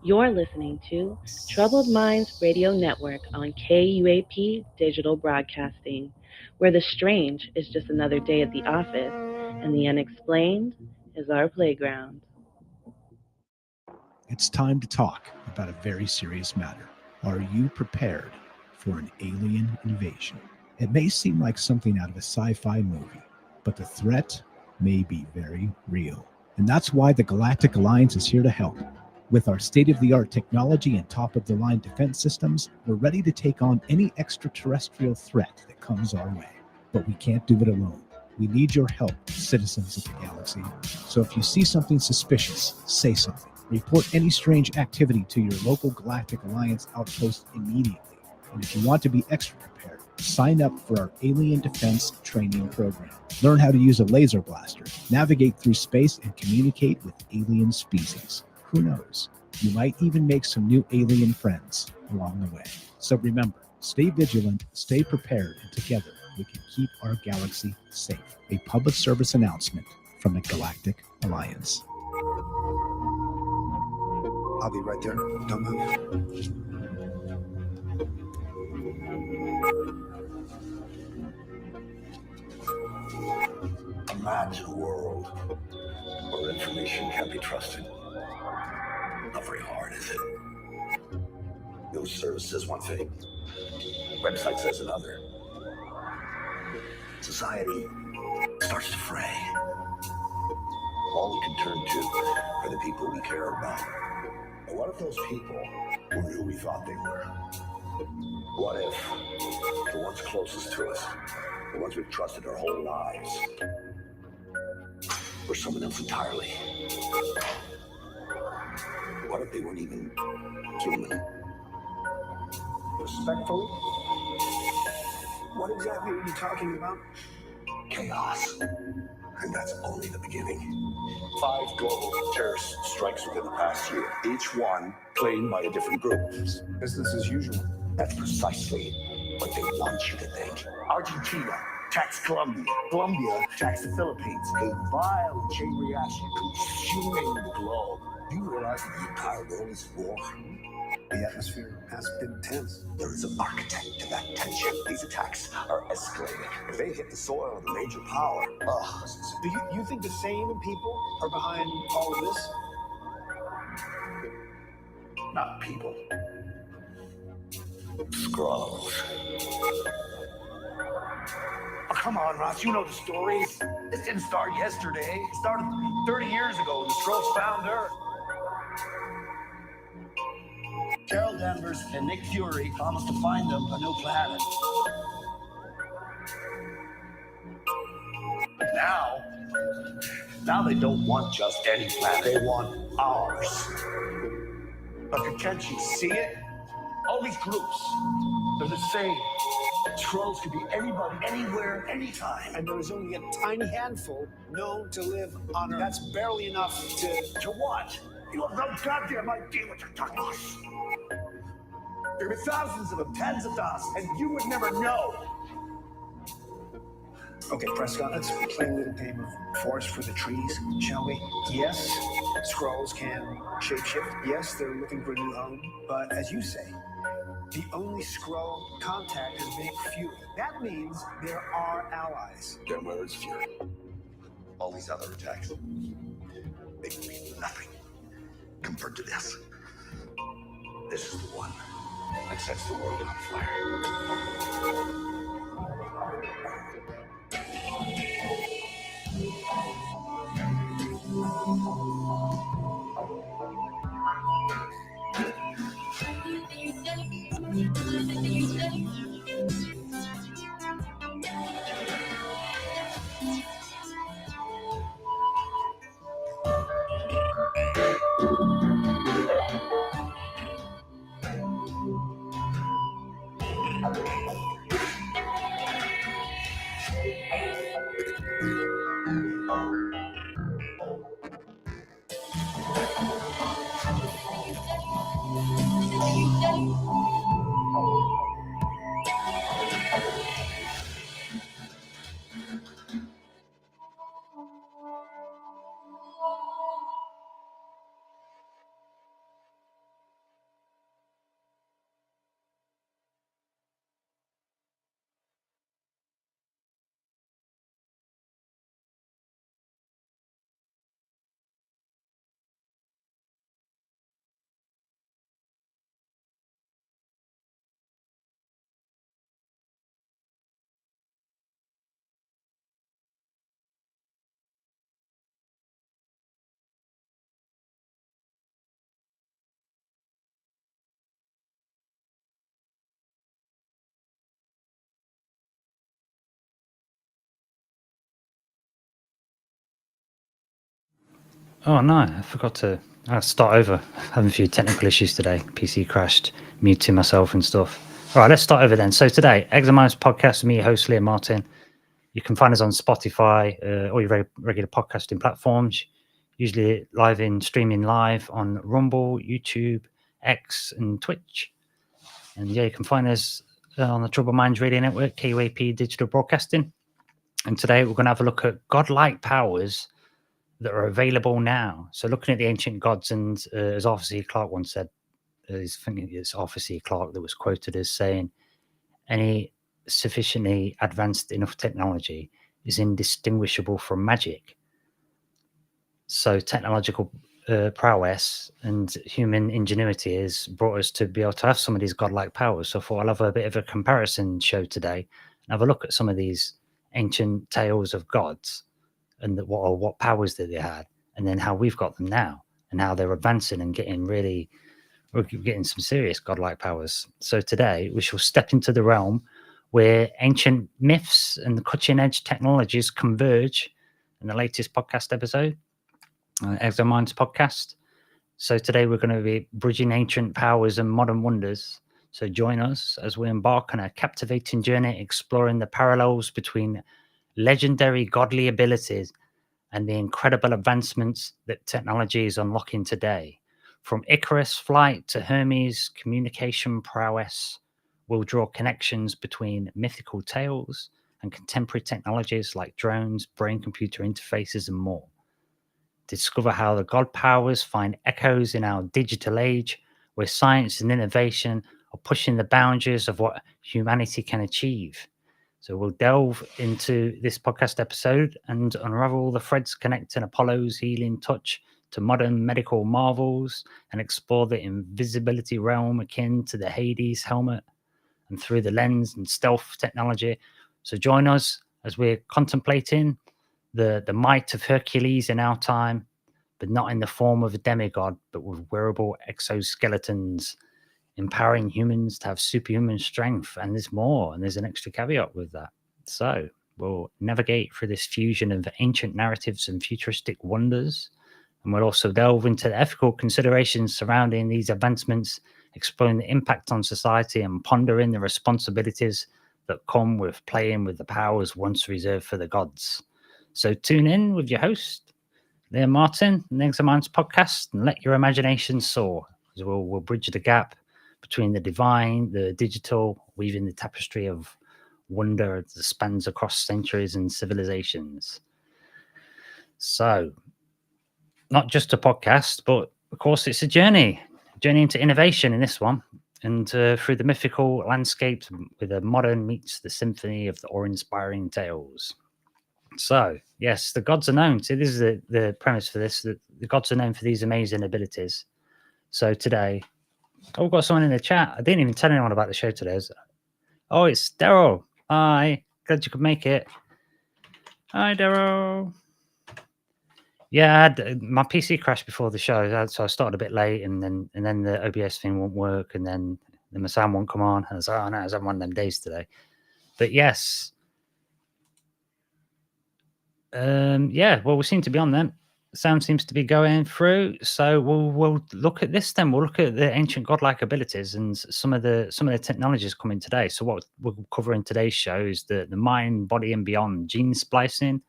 You're listening to Troubled Minds Radio Network on KUAP Digital Broadcasting, where the strange is just another day at the office and the unexplained is our playground. It's time to talk about a very serious matter. Are you prepared for an alien invasion? It may seem like something out of a sci-fi movie, but the threat may be very real. And that's why the Galactic Alliance is here to help. With our state-of-the-art technology and top-of-the-line defense systems, we're ready to take on any extraterrestrial threat that comes our way. But we can't do it alone. We need your help, citizens of the galaxy. So if you see something suspicious, say something. Report any strange activity to your local Galactic Alliance outpost immediately. And if you want to be extra prepared, sign up for our Alien Defense Training Program. Learn how to use a laser blaster, navigate through space, and communicate with alien species. Who knows? You might even make some new alien friends along the way. So remember, stay vigilant, stay prepared, and together we can keep our galaxy safe. A public service announcement from the Galactic Alliance. I'll be right there. Don't move. Imagine a world where information can't be trusted. Not very hard, is it? News service says one thing, website says another. Society starts to fray. All we can turn to are the people we care about. But what if those people weren't who we thought they were? What if the ones closest to us, the ones we've trusted our whole lives, were someone else entirely? What if they weren't even human? Respectfully? What exactly are you talking about? Chaos. And that's only the beginning. 5 global terrorist strikes within the past year, each one claimed by a different group. Business as usual. That's precisely what they want you to think. Argentina attacks Colombia. Colombia attacks the Philippines. A violent chain reaction consuming the globe. Do you realize that the entire world is at war? The atmosphere has been tense. There is an architect to that tension. These attacks are escalating. If they hit the soil of a major power, Do you think the same people are behind all of this? not people. Scrolls. Oh, come on, Ross, you know the stories. This didn't start yesterday. It started 30 years ago when the Strokes found Earth. Carol Danvers and Nick Fury promised to find them a new planet. Now they don't want just any planet. They want ours. But can't you see it? All these groups, they're the same. Trolls could be anybody, anywhere, anytime. And there is only a tiny handful known to live on Earth. That's barely enough To what? You have no goddamn idea what you're talking about. There are thousands of them, tens of thousands, and you would never know. Okay, Prescott, let's play a little game of forest for the trees, shall we? Yes, Skrulls can shapeshift. Yes, they're looking for a new home. But as you say, the only Skrull contact is Nick Fury. That means there are allies. Then where is Fury? All these other attacks, they mean nothing compared to this. This is the one that sets the world on fire. Oh no, I forgot to start over. Having a few technical issues today. PC crashed, muting myself and stuff. All right, let's start over then. So today, Examines podcast with me, host Liam Martin. You can find us on Spotify, or your regular podcasting platforms. Usually streaming live on Rumble, YouTube, X, and Twitch. And yeah, you can find us on the Troubled Minds Radio Network, KUAP Digital Broadcasting. And today we're going to have a look at godlike powers that are available now. So looking at the ancient gods, and as Arthur C. Clarke once said, I think it's Arthur C. Clarke that was quoted as saying, any sufficiently advanced enough technology is indistinguishable from magic. So technological prowess and human ingenuity has brought us to be able to have some of these godlike powers. So I thought I'll have a bit of a comparison show today and have a look at some of these ancient tales of gods and what powers that they had, and then how we've got them now and how they're advancing and we're getting some serious godlike powers. So today we shall step into the realm where ancient myths and the cutting edge technologies converge in the latest podcast episode, Exominds podcast. So today we're going to be bridging ancient powers and modern wonders. So join us as we embark on a captivating journey exploring the parallels between legendary godly abilities and the incredible advancements that technology is unlocking today. From Icarus flight to Hermes communication prowess, we'll draw connections between mythical tales and contemporary technologies like drones, brain-computer interfaces, and more. Discover how the god powers find echoes in our digital age, where science and innovation are pushing the boundaries of what humanity can achieve. So we'll delve into this podcast episode and unravel the threads connecting Apollo's healing touch to modern medical marvels and explore the invisibility realm akin to the Hades helmet and through the lens and stealth technology. So join us as we're contemplating the might of Hercules in our time, but not in the form of a demigod, but with wearable exoskeletons, empowering humans to have superhuman strength. And there's more, and there's an extra caveat with that. So we'll navigate through this fusion of ancient narratives and futuristic wonders, and we'll also delve into the ethical considerations surrounding these advancements, exploring the impact on society and pondering the responsibilities that come with playing with the powers once reserved for the gods. So tune in with your host, Liam Martin, the Examines podcast, and let your imagination soar, as we'll bridge the gap between the divine, the digital, weaving the tapestry of wonder that spans across centuries and civilizations. So, not just a podcast, but of course it's a journey into innovation in this one, and through the mythical landscapes with the modern meets the symphony of the awe-inspiring tales. So, yes, the gods are known. So this is the premise for this. The gods are known for these amazing abilities. So today, we've got someone in the chat. I didn't even tell anyone about the show today. Oh, it's Daryl. Hi. Glad you could make it. Hi, Daryl. Yeah, my PC crashed before the show, so I started a bit late, and then the OBS thing won't work, and then my sound won't come on. And I was like, oh no, I was having one of them days today. But yes. Yeah, well, we seem to be on them. Sound seems to be going through, so we'll look at this then. We'll look at the ancient godlike abilities and some of the technologies coming today. So what we'll cover in today's show is the mind, body, and beyond gene splicing.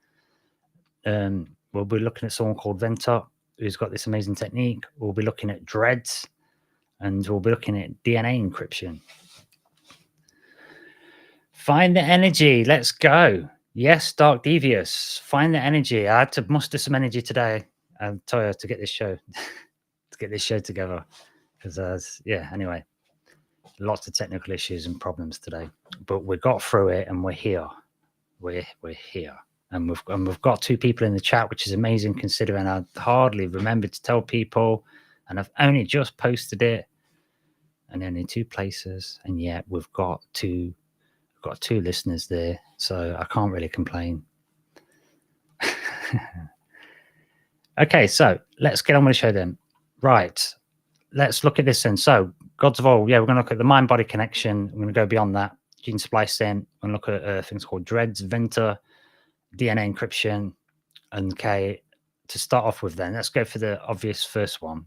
We'll be looking at someone called Ventor, who's got this amazing technique. We'll be looking at dreads, and we'll be looking at DNA encryption. Find the energy. Let's go. Yes, Dark Devious. Find the energy. I had to muster some energy today, I'll tell you, to get this show together. Because anyway, lots of technical issues and problems today, but we got through it and we're here. We're here, and we've got two people in the chat, which is amazing considering I hardly remembered to tell people, and I've only just posted it, and only 2 places, and yet we've got two listeners there, so I can't really complain. Okay, so let's get on with the show then. Right, let's look at this then. So, gods of old, we're going to look at the mind-body connection. We're going to go beyond that. Gene splicing. We're going to look at things called dreads, Ventor, DNA encryption, and to start off with, then let's go for the obvious first one.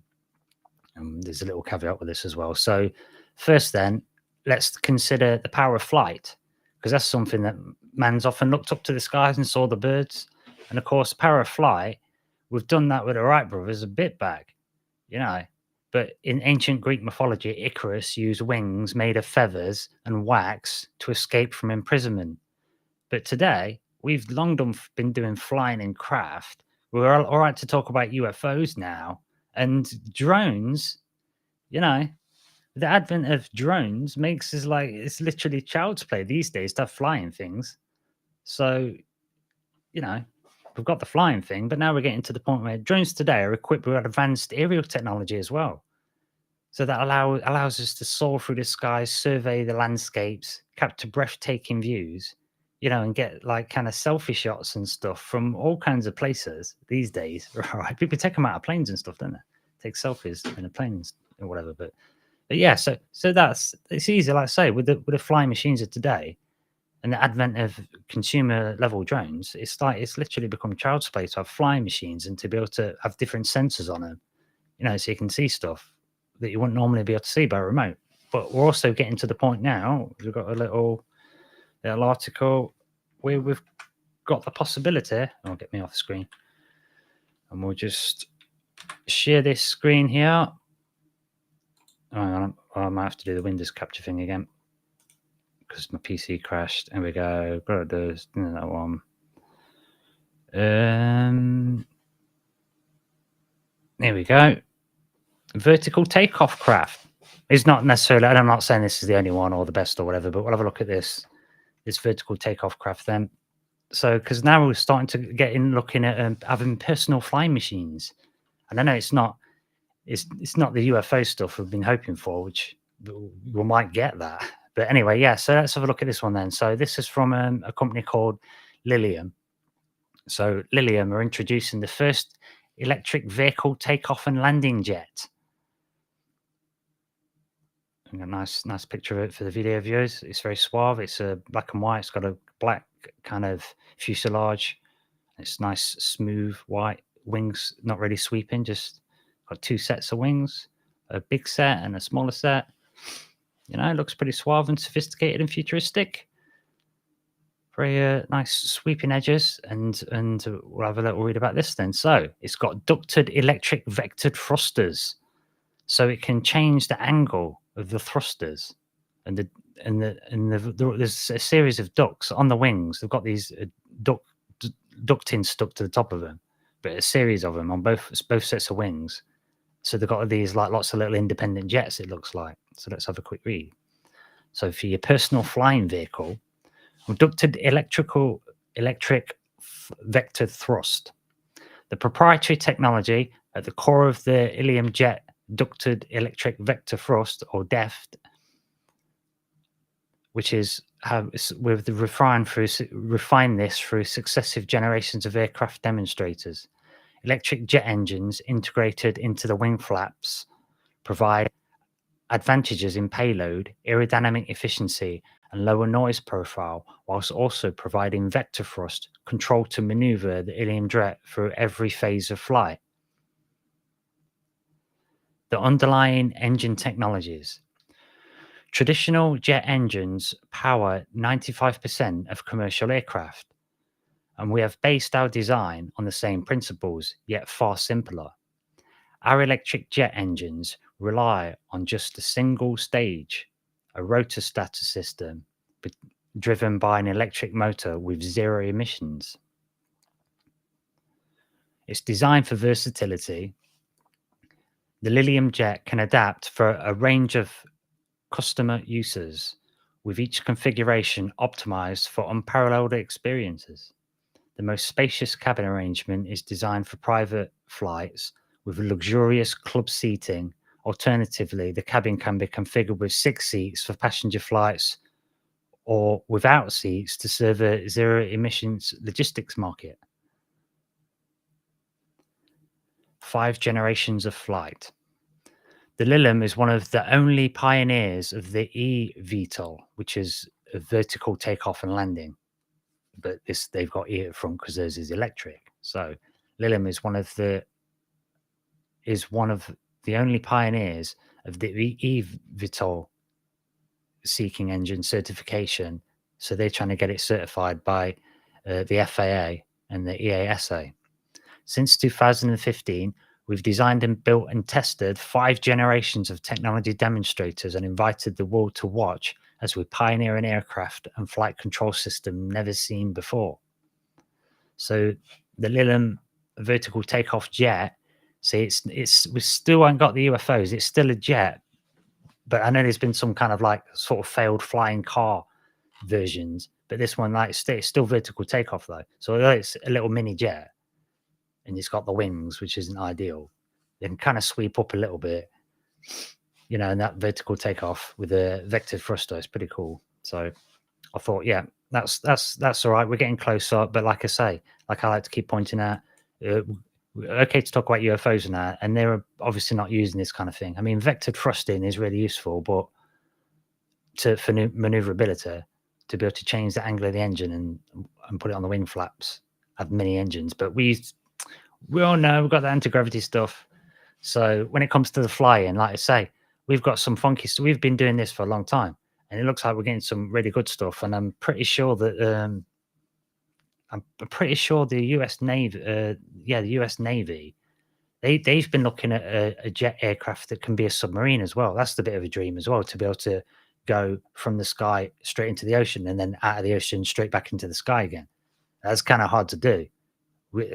There's a little caveat with this as well. So first, then let's consider the power of flight, because that's something that man's often looked up to the skies and saw the birds. And of course, power of flight, we've done that with the Wright brothers a bit back, you know. But in ancient Greek mythology, Icarus used wings made of feathers and wax to escape from imprisonment. But today, we've long been doing flying in craft. We're all right to talk about UFOs now and drones. You know, the advent of drones makes us like it's literally child's play these days to have flying things. So, you know, we've got the flying thing, but now we're getting to the point where drones today are equipped with advanced aerial technology as well. So that allows us to soar through the skies, survey the landscapes, capture breathtaking views, you know, and get like kind of selfie shots and stuff from all kinds of places these days. Right? People take them out of planes and stuff, don't they? Take selfies in the planes or whatever. But yeah, so that's it's easy, like I say, with the flying machines of today and the advent of consumer level drones, it's literally become child's play to have flying machines and to be able to have different sensors on them, you know, so you can see stuff that you wouldn't normally be able to see by remote. But we're also getting to the point now, we've got a little article where we've got the possibility. I'll get me off the screen. And we'll just share this screen here. I might have to do the Windows capture thing again because my PC crashed. And we go. Got to do that one. There we go. Vertical takeoff craft. It's not necessarily, and I'm not saying this is the only one or the best or whatever, but we'll have a look at this vertical takeoff craft then. So, because now we're starting to get in looking at having personal flying machines. And I know it's not the UFO stuff we've been hoping for, which we might get that. But anyway, yeah, so let's have a look at this one then. So this is from a company called Lilium. So Lilium are introducing the first electric vehicle takeoff and landing jet. A nice picture of it for the video viewers. It's very suave. It's black and white. It's got a black kind of fuselage. It's nice, smooth, white wings, not really sweeping. Just got two sets of wings, a big set and a smaller set. You know, it looks pretty suave and sophisticated and futuristic. Very nice sweeping edges. And we'll have a little read about this then. So it's got ducted electric vectored thrusters, so it can change the angle of the thrusters, and there's a series of ducts on the wings. They've got these ducting stuck to the top of them, but a series of them on both sets of wings. So they've got these like lots of little independent jets, it looks like. So let's have a quick read. So for your personal flying vehicle, ducted electric vector thrust. The proprietary technology at the core of the Ilium jet ducted electric vector thrust, or DEFT, which is we've refined this through successive generations of aircraft demonstrators. Electric jet engines integrated into the wing flaps provide advantages in payload, aerodynamic efficiency, and lower noise profile, whilst also providing vector thrust control to maneuver the Ilium jet through every phase of flight. The underlying engine technologies. Traditional jet engines power 95% of commercial aircraft, and we have based our design on the same principles, yet far simpler. Our electric jet engines rely on just a single stage, a rotor-stator system, driven by an electric motor with zero emissions. It's designed for versatility. The Lilium jet can adapt for a range of customer uses, with each configuration optimized for unparalleled experiences. The most spacious cabin arrangement is designed for private flights with luxurious club seating. Alternatively, the cabin can be configured with 6 seats for passenger flights or without seats to serve a zero emissions logistics market. 5 generations of flight. The Lilium is one of the only pioneers of the eVTOL, which is a vertical takeoff and landing. But they've got E at front because theirs is electric. So Lilium is one of the only pioneers of the eVTOL seeking engine certification. So they're trying to get it certified by the FAA and the EASA. Since 2015, we've designed and built and tested 5 generations of technology demonstrators and invited the world to watch as we pioneer an aircraft and flight control system never seen before. So the Lilium vertical takeoff jet, see, we still haven't got the UFOs. It's still a jet, but I know there's been some kind of like sort of failed flying car versions, but this one, like, it's still vertical takeoff though. So it's a little mini jet, and it's got the wings, which isn't ideal. They can kind of sweep up a little bit, and that vertical takeoff with a vector thruster is pretty cool. So I thought, yeah, that's all right. We're getting closer, but like I say, like I like to keep pointing out, okay to talk about UFOs and that, and they're obviously not using this kind of thing. I mean, vector thrusting is really useful, but for maneuverability, to be able to change the angle of the engine and put it on the wing flaps, have mini engines. But we all know we've got the anti-gravity stuff. So when it comes to the flying, like I say, we've got some funky stuff. We've been doing this for a long time, and it looks like we're getting some really good stuff. And I'm pretty sure that the US Navy, the US Navy, they've been looking at a jet aircraft that can be a submarine as well. That's the bit of a dream as well, to be able to go from the sky straight into the ocean and then out of the ocean straight back into the sky again. That's kind of hard to do.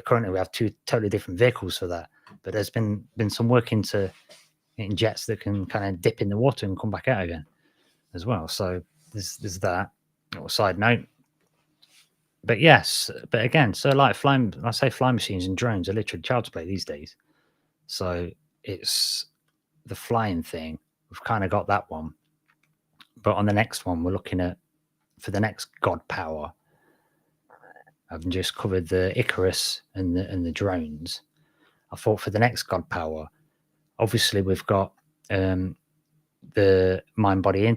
Currently, we have 2 totally different vehicles for that, but there's been some work into getting jets that can kind of dip in the water and come back out again as well. So there's that little side note. But yes, but again, so like flying machines and drones are literally child's play these days. So it's the flying thing. We've kind of got that one. But on the next one, we're looking at, for the next god power, I've just covered the Icarus and the drones. I thought for the next god power, obviously we've got the mind-body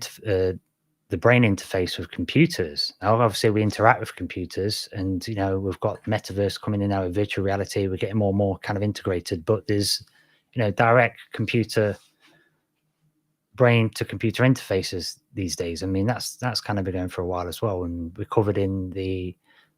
the brain interface with computers. Now, obviously, we interact with computers, and we've got metaverse coming in now with virtual reality. We're getting more and more kind of integrated, but there's direct computer brain to computer interfaces these days. I mean, that's kind of been going for a while as well, and we covered in the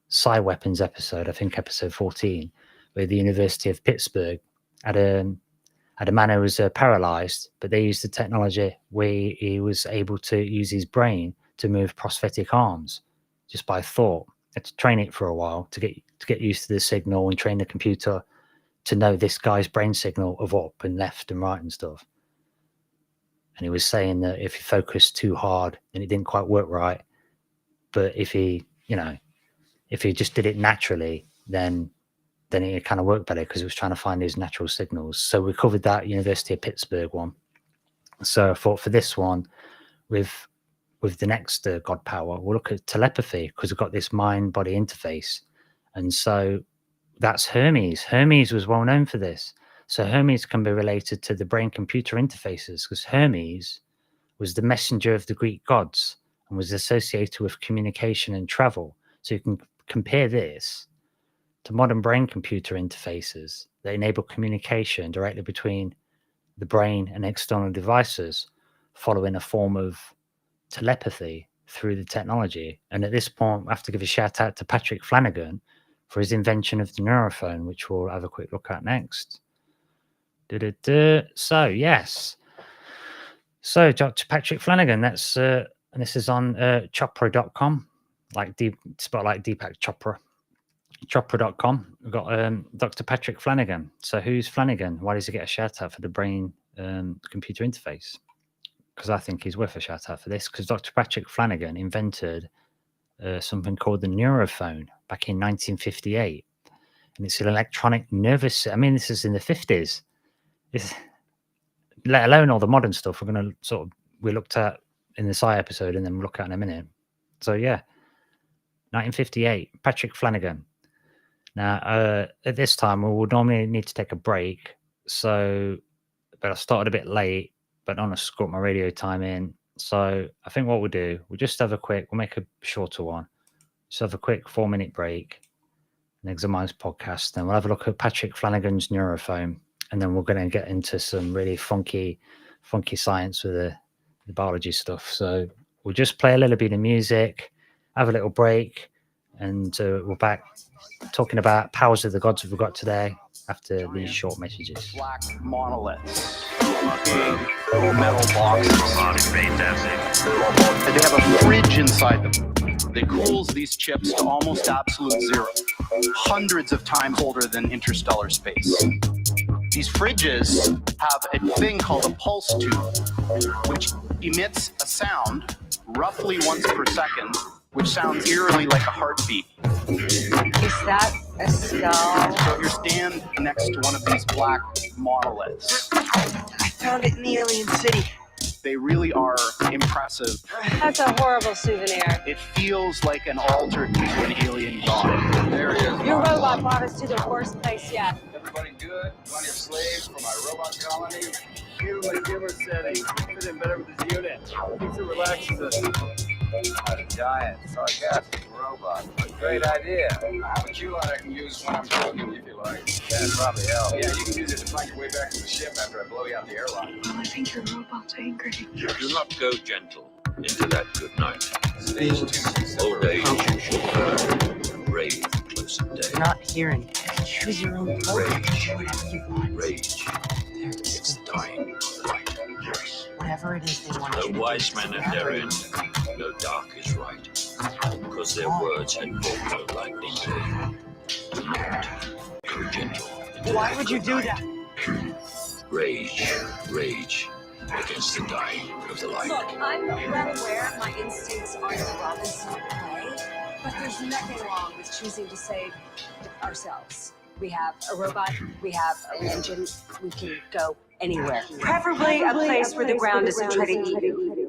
Psi Weapons episode, I think episode 14, where the University of Pittsburgh had a man who was paralyzed, but they used the technology where he was able to use his brain to move prosthetic arms just by thought. Had to train it for a while to get used to the signal and train the computer to know this guy's brain signal of up and left and right and stuff. And he was saying that if he focused too hard, then it didn't quite work right. But if he just did it naturally, then it kind of worked better because it was trying to find his natural signals. So we covered that University of Pittsburgh one. So I thought for this one, with the next god power, we'll look at telepathy, because we've got this mind-body interface. And so that's Hermes. Hermes was well known for this. So Hermes can be related to the brain-computer interfaces, because Hermes was the messenger of the Greek gods and was associated with communication and travel. So you can compare this to modern brain-computer interfaces that enable communication directly between the brain and external devices, following a form of telepathy through the technology. And at this point, I have to give a shout out to Patrick Flanagan for his invention of the neurophone, which we'll have a quick look at next. So, yes. So, Dr. Patrick Flanagan, that's and this is on chopra.com, spelled like Deepak Chopra. Chopra.com. We've got Dr. Patrick Flanagan. So who's Flanagan? Why does he get a shout out for the brain computer interface? Because I think he's worth a shout out for this, because Dr. Patrick Flanagan invented something called the neurophone back in 1958. And it's an electronic nervous. I mean, this is in the 50s. Let alone all the modern stuff we're going to we looked at in the Psi episode, and then we'll look at in a minute. So yeah, 1958, Patrick Flanagan. Now, at this time, we would normally need to take a break. So, but I started a bit late, but I want to got my radio time in. So I think what we'll do, we'll make a shorter one. Just have a quick 4-minute break. an Examiner's podcast. And we'll have a look at Patrick Flanagan's neurophone, and then we're going to get into some really funky science with the biology stuff. So we'll just play a little bit of music, have a little break, and we're back talking about powers of the gods we've got today after these short messages. Black monoliths, big metal boxes. They have a fridge inside them that cools these chips to almost absolute zero, hundreds of times colder than interstellar space. These fridges have a thing called a pulse tube, which emits a sound roughly once per second, which sounds eerily like a heartbeat. Is that a skull? So if you stand next to one of these black monoliths, I found it in the alien city. they really are impressive. That's a horrible souvenir. It feels like an altar to an alien god. There it is. Your robot brought us to the worst place yet. Everybody good? Plenty of slaves for my robot colony? You, like Gilbert said, he fit in better with his unit. Keeps it relaxes us. A giant, sarcastic robot. Great idea. How about you lot I can use when I'm talking, if you like? That'd probably help. Yeah, you can use it to find your way back to the ship after I blow you out the airlock. Oh, I think your robot's angry. Do not go gentle into that good night. Stage 2. Old age you shall burn, brave close at day. Not hearing. Choose your own program. Whatever you want. Rage, it's the dying of the light. Yes. Whatever it is they want you to The do. wise men at their end know dark is right, because their words had brought no lightning day. Do not go gentle. into Why that would you good do night. that? Rage against the dying of the light. Look, I'm well aware my instincts aren't the Robinson way, but there's nothing wrong with choosing to save ourselves. We have a robot, we have an engine, we can go anywhere. Preferably a place where the ground doesn't try to eat you.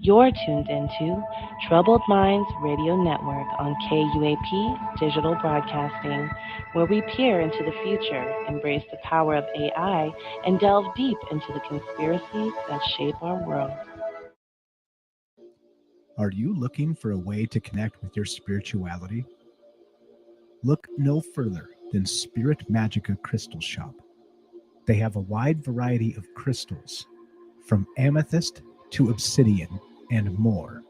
You're tuned into Troubled Minds Radio Network on KUAP Digital Broadcasting, where we peer into the future, embrace the power of AI, and delve deep into the conspiracies that shape our world. Are you looking for a way to connect with your spirituality? Look no further than Spirit Magica Crystal Shop. They have a wide variety of crystals, from amethyst to obsidian and more,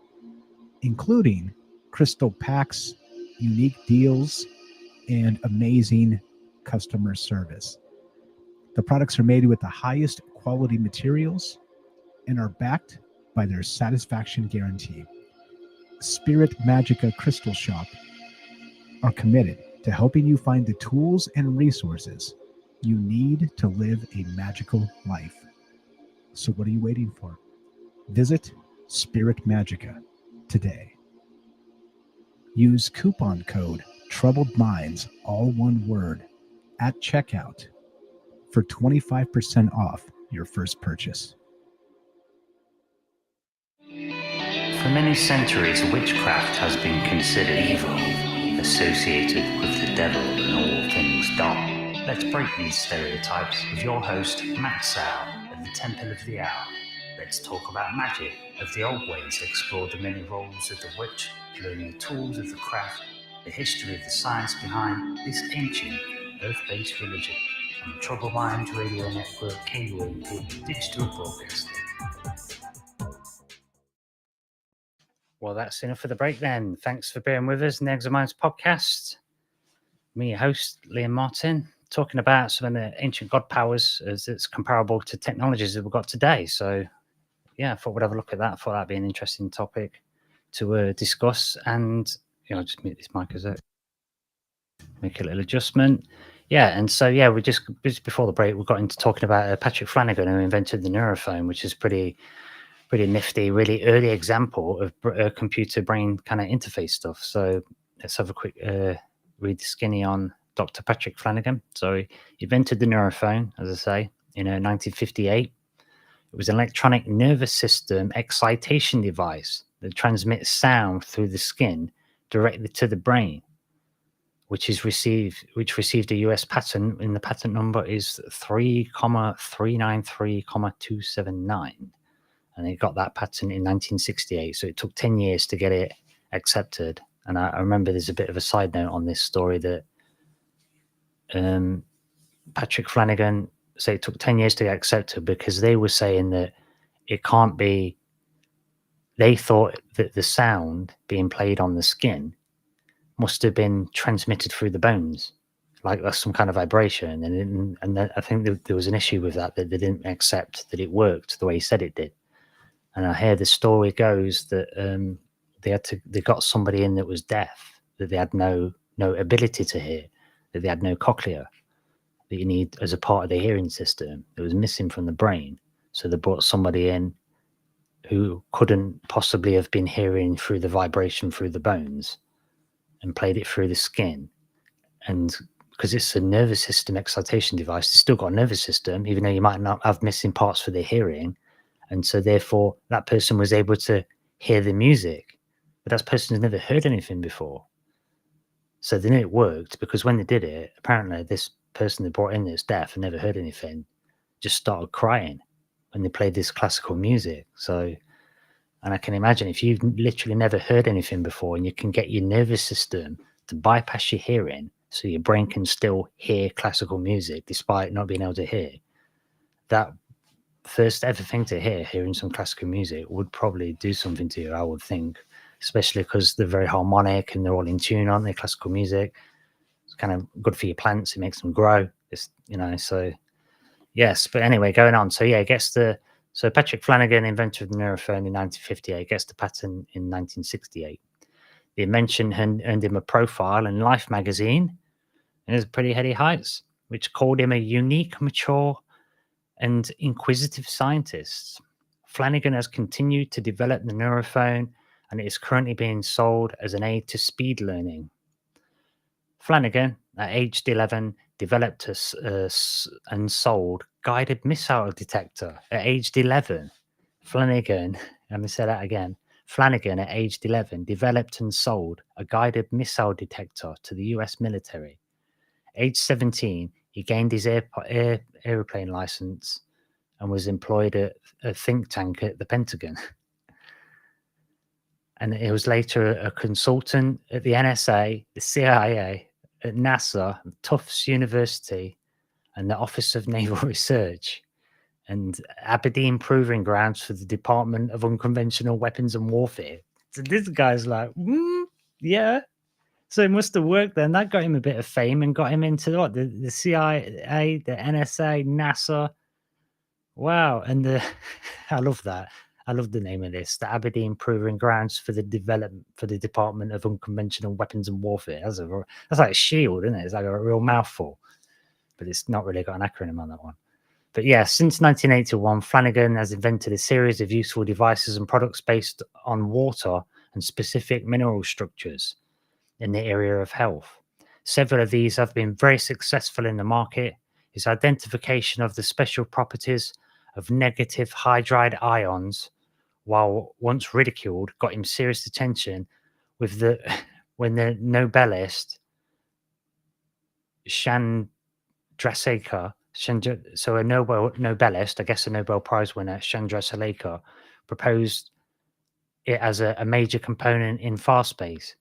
including crystal packs, unique deals, and amazing customer service. The products are made with the highest quality materials and are backed by their satisfaction guarantee. Spirit Magica Crystal Shop are committed to helping you find the tools and resources you need to live a magical life. So what are you waiting for? Visit Spirit Magica today. Use coupon code Troubled Minds, all one word, at checkout for 25% off your first purchase. For many centuries, witchcraft has been considered evil, associated with the devil and all things dark. Let's break these stereotypes with your host, Matt Sow, of the Temple of the Hour. Let's talk about magic of the old ways, explore the many roles of the witch, learn the tools of the craft, the history of the science behind this ancient earth-based religion on the Troubled Minds Radio Network, KUAP Digital Broadcasting. Well, that's enough for the break then. Thanks for being with us in the Examiner's podcast. Me, your host, Liam Martin, talking about some of the ancient god powers as it's comparable to technologies that we've got today. So, yeah, I thought we'd have a look at that. I thought that'd be an interesting topic to discuss. And, just mute this mic as it. Make a little adjustment. Yeah, and so, we just before the break, we got into talking about Patrick Flanagan, who invented the neurophone, which is pretty nifty, really early example of computer brain kind of interface stuff. So let's have a quick read the skinny on Dr. Patrick Flanagan. So he invented the neurophone, as I say, in 1958. It was an electronic nervous system excitation device that transmits sound through the skin directly to the brain, which received a US patent, and the patent number is 3,393,279. And he got that patent in 1968. So it took 10 years to get it accepted. And I remember there's a bit of a side note on this story that Patrick Flanagan said it took 10 years to get accepted because they were saying that it can't be. They thought that the sound being played on the skin must have been transmitted through the bones, like that's some kind of vibration. And then I think there was an issue with that they didn't accept that it worked the way he said it did. And I hear the story goes that they got somebody in that was deaf, that they had no ability to hear, that they had no cochlea that you need as a part of the hearing system. It was missing from the brain. So they brought somebody in who couldn't possibly have been hearing through the vibration through the bones and played it through the skin. And because it's a nervous system excitation device, it's still got a nervous system, even though you might not have missing parts for the hearing. And so therefore that person was able to hear the music, but that person's never heard anything before. So they knew it worked because when they did it, apparently this person they brought in that's deaf and never heard anything just started crying when they played this classical music. So, and I can imagine if you've literally never heard anything before and you can get your nervous system to bypass your hearing so your brain can still hear classical music despite not being able to hear, that first ever thing to hearing some classical music would probably do something to you, I would think, especially because they're very harmonic and they're all in tune, aren't they? Classical music. It's kind of good for your plants. It makes them grow. It's, so yes. But anyway, going on. So yeah, so Patrick Flanagan, inventor of the neurophone in 1958, gets the patent in 1968. The invention earned him a profile in Life magazine in his pretty heady heights, which called him a unique, mature, and inquisitive scientist. Flanagan has continued to develop the neurophone, and it is currently being sold as an aid to speed learning. Flanagan, at aged 11, developed and sold guided missile detector at aged 11. Flanagan, let me say that again. Flanagan, at aged 11, developed and sold a guided missile detector to the US military. Age 17, he gained his airplane license and was employed at a think tank at the Pentagon. And he was later a consultant at the NSA, the CIA, at NASA, Tufts University, and the Office of Naval Research, and Aberdeen Proving Grounds for the Department of Unconventional Weapons and Warfare. So this guy's like, yeah. So it must have worked then. That got him a bit of fame and got him into what? The CIA, the NSA, NASA. Wow. And I love that. I love the name of this, the Aberdeen Proving Grounds for the Department of Unconventional Weapons and Warfare. That's like a shield, isn't it? It's like a real mouthful, but it's not really got an acronym on that one. But yeah, since 1981, Flanagan has invented a series of useful devices and products based on water and specific mineral structures in the area of health. Several of these have been very successful in the market. His identification of the special properties of negative hydride ions, while once ridiculed, got him serious attention when the Nobelist Chandrasekhar, so a Nobelist, I guess a Nobel Prize winner, Chandrasekhar, proposed it as a major component in fast space.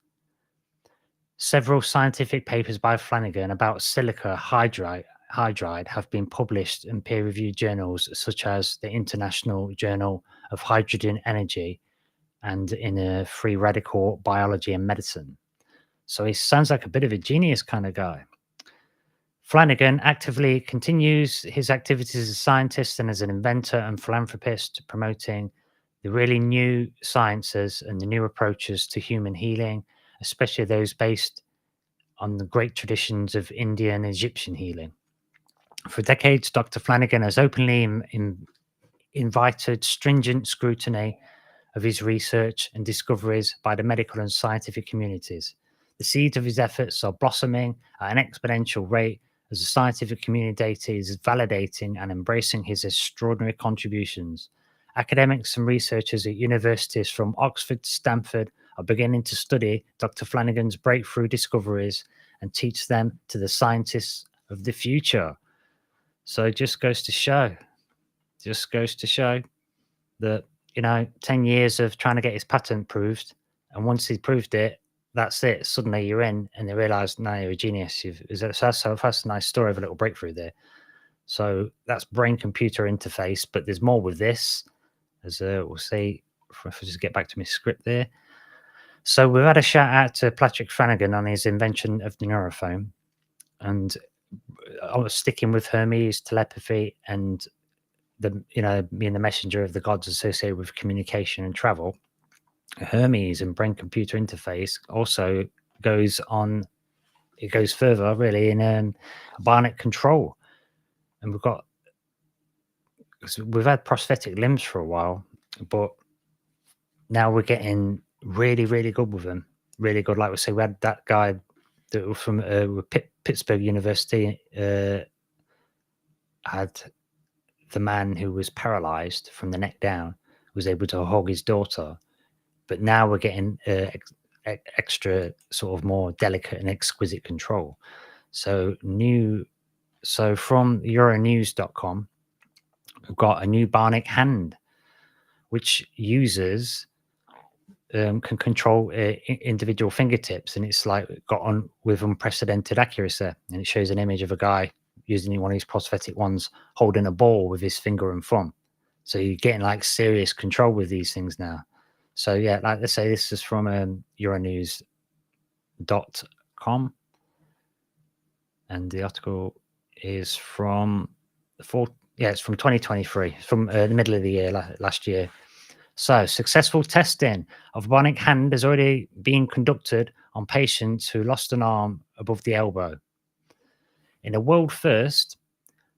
Several scientific papers by Flanagan about silica hydride have been published in peer-reviewed journals such as the International Journal of Hydrogen Energy and in a Free Radical Biology and Medicine. So he sounds like a bit of a genius kind of guy. Flanagan actively continues his activities as a scientist and as an inventor and philanthropist, promoting the really new sciences and the new approaches to human healing, especially those based on the great traditions of Indian and Egyptian healing. For decades, Dr. Flanagan has openly invited stringent scrutiny of his research and discoveries by the medical and scientific communities. The seeds of his efforts are blossoming at an exponential rate as the scientific community is validating and embracing his extraordinary contributions. Academics and researchers at universities from Oxford to Stanford are beginning to study Dr. Flanagan's breakthrough discoveries and teach them to the scientists of the future. So it just goes to show that, 10 years of trying to get his patent proved, and once he proved it, that's it. Suddenly you're in, and they realize, no, you're a genius. That's a nice story of a little breakthrough there. So that's brain-computer interface, but there's more with this, as we'll see. If I just get back to my script there. So we've had a shout out to Patrick Flanagan on his invention of the neurophone, and I was sticking with Hermes, telepathy, and being the messenger of the gods associated with communication and travel. Hermes and brain-computer interface also goes further really in bionic control, and we've had prosthetic limbs for a while, but now we're getting really, really good with them. Really good. Like we say, we had that guy that was from Pittsburgh University, had the man who was paralyzed from the neck down, was able to hug his daughter. But now we're getting extra sort of more delicate and exquisite control. So from Euronews.com, we've got a new bionic hand, which users can control individual fingertips, and it's like got on with unprecedented accuracy. And it shows an image of a guy using one of these prosthetic ones holding a ball with his finger and thumb. So you're getting like serious control with these things now. So yeah, like let's say this is from Euronews.com, and the article is from it's from 2023, from the middle of the year last year. So, successful testing of bionic hand has already been conducted on patients who lost an arm above the elbow. In a world first,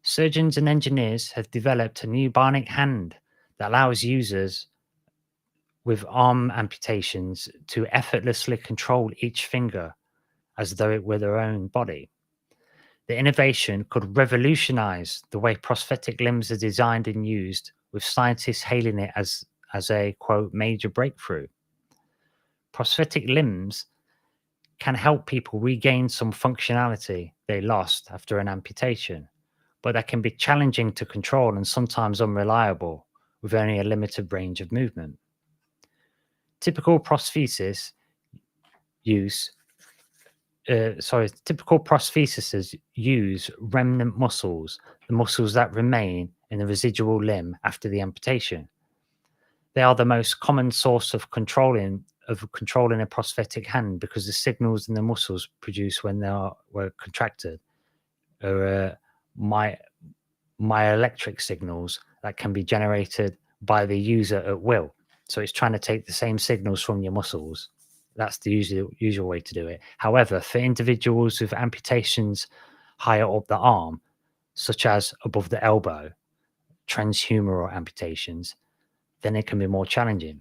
surgeons and engineers have developed a new bionic hand that allows users with arm amputations to effortlessly control each finger as though it were their own body. The innovation could revolutionize the way prosthetic limbs are designed and used, with scientists hailing it as a, quote, major breakthrough. Prosthetic limbs can help people regain some functionality they lost after an amputation, but that can be challenging to control and sometimes unreliable with only a limited range of movement. Typical prostheses use remnant muscles, the muscles that remain in the residual limb after the amputation. They are the most common source of controlling a prosthetic hand because the signals in the muscles produced when they were contracted are myoelectric signals that can be generated by the user at will. So it's trying to take the same signals from your muscles. That's the usual way to do it. However, for individuals with amputations higher up the arm, such as above the elbow, transhumeral amputations, then it can be more challenging.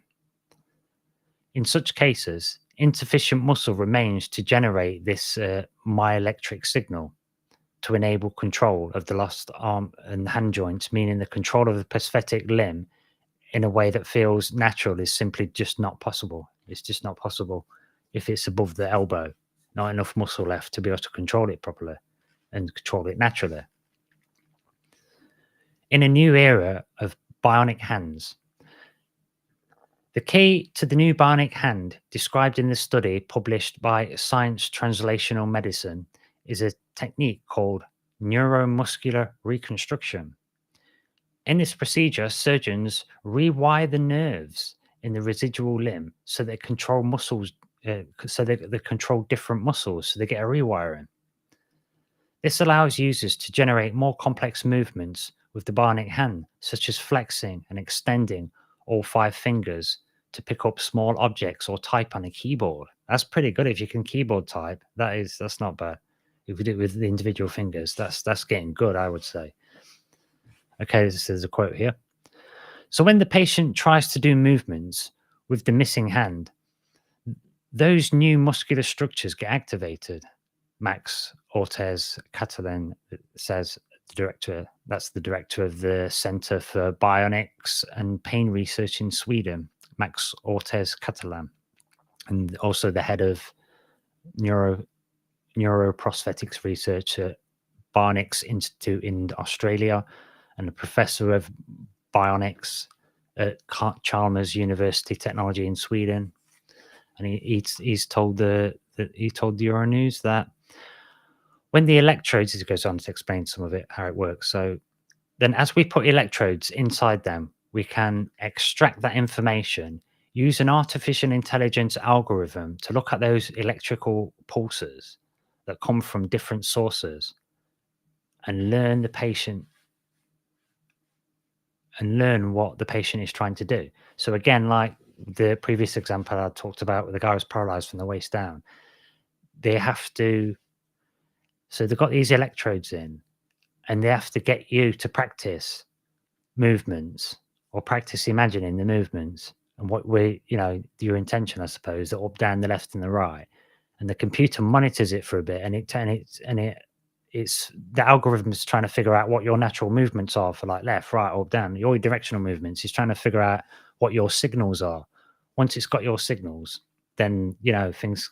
In such cases, insufficient muscle remains to generate this myoelectric signal to enable control of the lost arm and hand joints, meaning the control of the prosthetic limb in a way that feels natural is simply just not possible. It's just not possible if it's above the elbow, not enough muscle left to be able to control it properly and control it naturally. In a new era of bionic hands, the key to the new bionic hand described in the study published by Science Translational Medicine is a technique called neuromuscular reconstruction. In this procedure, surgeons rewire the nerves in the residual limb so they control muscles, so they control different muscles, so they get a rewiring. This allows users to generate more complex movements with the bionic hand, such as flexing and extending all 5 fingers to pick up small objects or type on a keyboard. That's pretty good if you can keyboard type. That's not bad. If we do it with the individual fingers, that's getting good, I would say. Okay, this is a quote here. So when the patient tries to do movements with the missing hand, those new muscular structures get activated. Max Ortiz Catalan says, that's the director of the Center for Bionics and Pain Research in Sweden, Max Ortiz Catalan, and also the head of neuroprosthetics research at Bionics Institute in Australia, and a professor of bionics at Chalmers University Technology in Sweden. and he's told the Euronews that when the electrodes, it goes on to explain some of it, how it works. So then as we put electrodes inside them, we can extract that information, use an artificial intelligence algorithm to look at those electrical pulses that come from different sources and learn what the patient is trying to do. So again, like the previous example I talked about with the guy who's paralyzed from the waist down, they've got these electrodes in, and they have to get you to practice movements or practice imagining the movements and your intention, I suppose, the up, down, the left, and the right. And the computer monitors it for a bit, and it's the algorithm is trying to figure out what your natural movements are for like left, right, up, down, your directional movements. It's trying to figure out what your signals are. Once it's got your signals, then things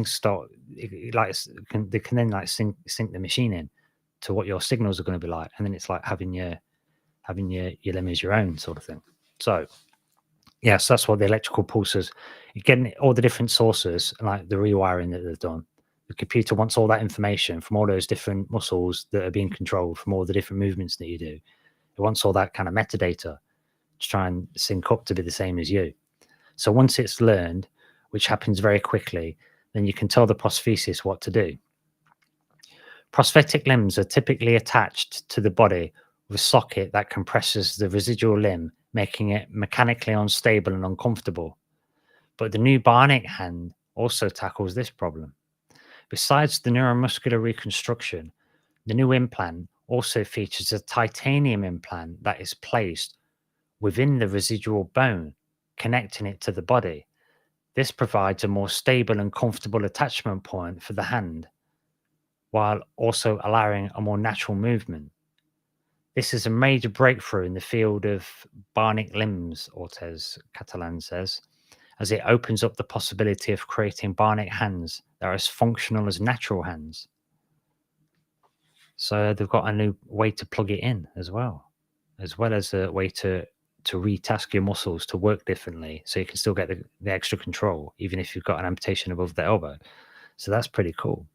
start they can then like sync the machine in to what your signals are going to be like, and then it's like having your limb as your own sort of thing. So yes, that's what the electrical pulses, you're getting all the different sources, like the rewiring that they've done. The computer wants all that information from all those different muscles that are being controlled, from all the different movements that you do. It wants all that kind of metadata to try and sync up to be the same as you. So once it's learned, which happens very quickly, then you can tell the prosthesis what to do. Prosthetic limbs are typically attached to the body with a socket that compresses the residual limb, making it mechanically unstable and uncomfortable. But the new bionic hand also tackles this problem. Besides the neuromuscular reconstruction, the new implant also features a titanium implant that is placed within the residual bone, connecting it to the body. This provides a more stable and comfortable attachment point for the hand, while also allowing a more natural movement. This is a major breakthrough in the field of bionic limbs, Ortiz Catalan says, as it opens up the possibility of creating bionic hands that are as functional as natural hands. So they've got a new way to plug it in as well as a way to retask your muscles to work differently, so you can still get the extra control, even if you've got an amputation above the elbow. So that's pretty cool.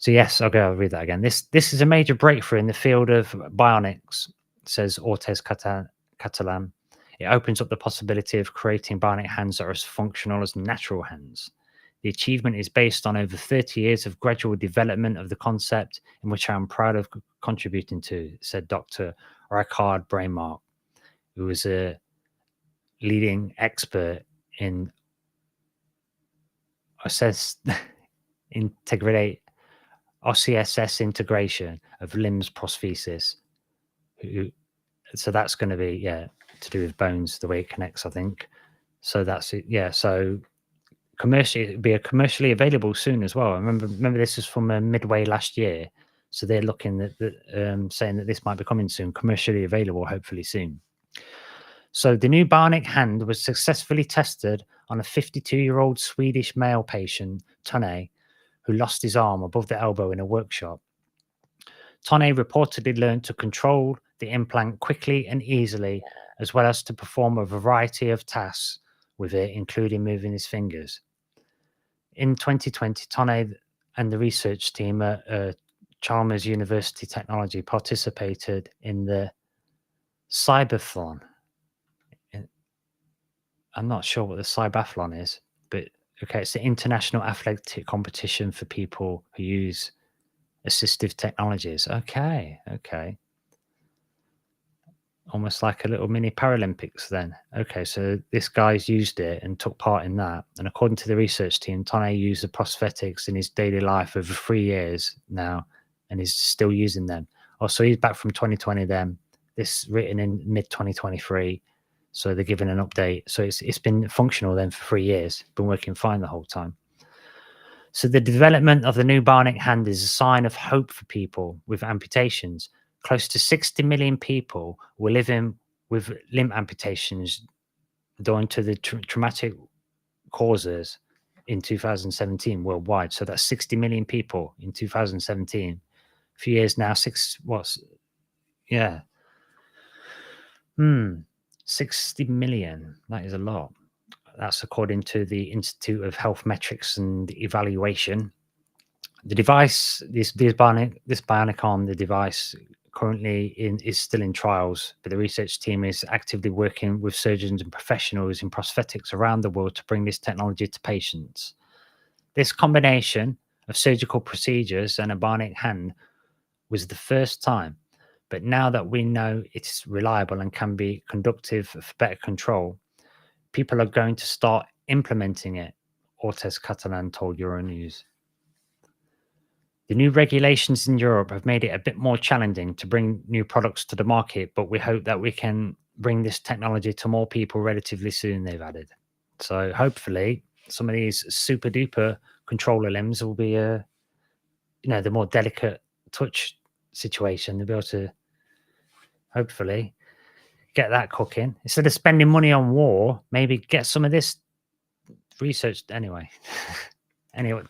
So yes, I'll read that again. This is a major breakthrough in the field of bionics, says Ortiz Catalan. It opens up the possibility of creating bionic hands that are as functional as natural hands. The achievement is based on over 30 years of gradual development of the concept, in which I am proud of contributing to, said Dr. Ricard Braemar, who is a leading expert in OCSS integration of limbs prosthesis. So that's going to be to do with bones, the way it connects, I think. So that's it. Yeah. So it'll be commercially available soon as well. I remember this is from midway last year. So they're looking at saying that this might be coming soon, commercially available, hopefully soon. So the new bionic hand was successfully tested on a 52-year-old Swedish male patient, Tone, who lost his arm above the elbow in a workshop. Tone reportedly learned to control the implant quickly and easily, as well as to perform a variety of tasks with it, including moving his fingers. In 2020, Tone and the research team at Chalmers University Technology participated in the Cybathlon. I'm not sure what the Cybathlon is, but okay, it's the international athletic competition for people who use assistive technologies. Okay. Almost like a little mini Paralympics then. Okay, so this guy's used it and took part in that. And according to the research team, Tone used the prosthetics in his daily life over 3 years now, and is still using them. So he's back from 2020 then. This written in mid-2023. So they're giving an update. So it's been functional then for 3 years. Been working fine the whole time. So the development of the new bionic hand is a sign of hope for people with amputations. Close to 60 million people were living with limb amputations due to the traumatic causes in 2017 worldwide. So that's 60 million people in 2017. A few years now, 60 million. That is a lot. That's according to the Institute of Health Metrics and Evaluation. The device, this bionic arm, the device currently is still in trials, but the research team is actively working with surgeons and professionals in prosthetics around the world to bring this technology to patients. This combination of surgical procedures and a bionic hand was the first time, but now that we know it's reliable and can be conductive for better control, people are going to start implementing it, Ortiz Catalan told Euronews. The new regulations in Europe have made it a bit more challenging to bring new products to the market, but we hope that we can bring this technology to more people relatively soon, they've added. So hopefully some of these super duper controller limbs will be the more delicate touch situation. They'll be able to hopefully get that cooking. Instead of spending money on war, maybe get some of this researched anyway. Anyway,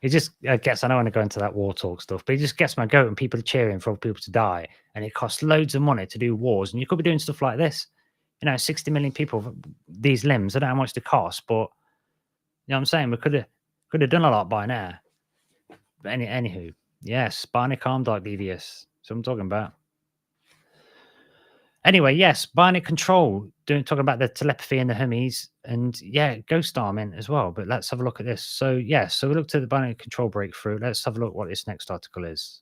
it just gets, I don't want to go into that war talk stuff, but it just gets my goat and people are cheering for people to die. And it costs loads of money to do wars. And you could be doing stuff like this. 60 million people, these limbs, I don't know how much they cost, but you know what I'm saying? We could have done a lot by now. But anywho, yes, bionic arm like BVS. That's what I'm talking about. Anyway, yes, bionic control, talking about the telepathy and the Hermes, and yeah, ghost arming as well. But let's have a look at this. So we looked at the bionic control breakthrough. Let's have a look what this next article is.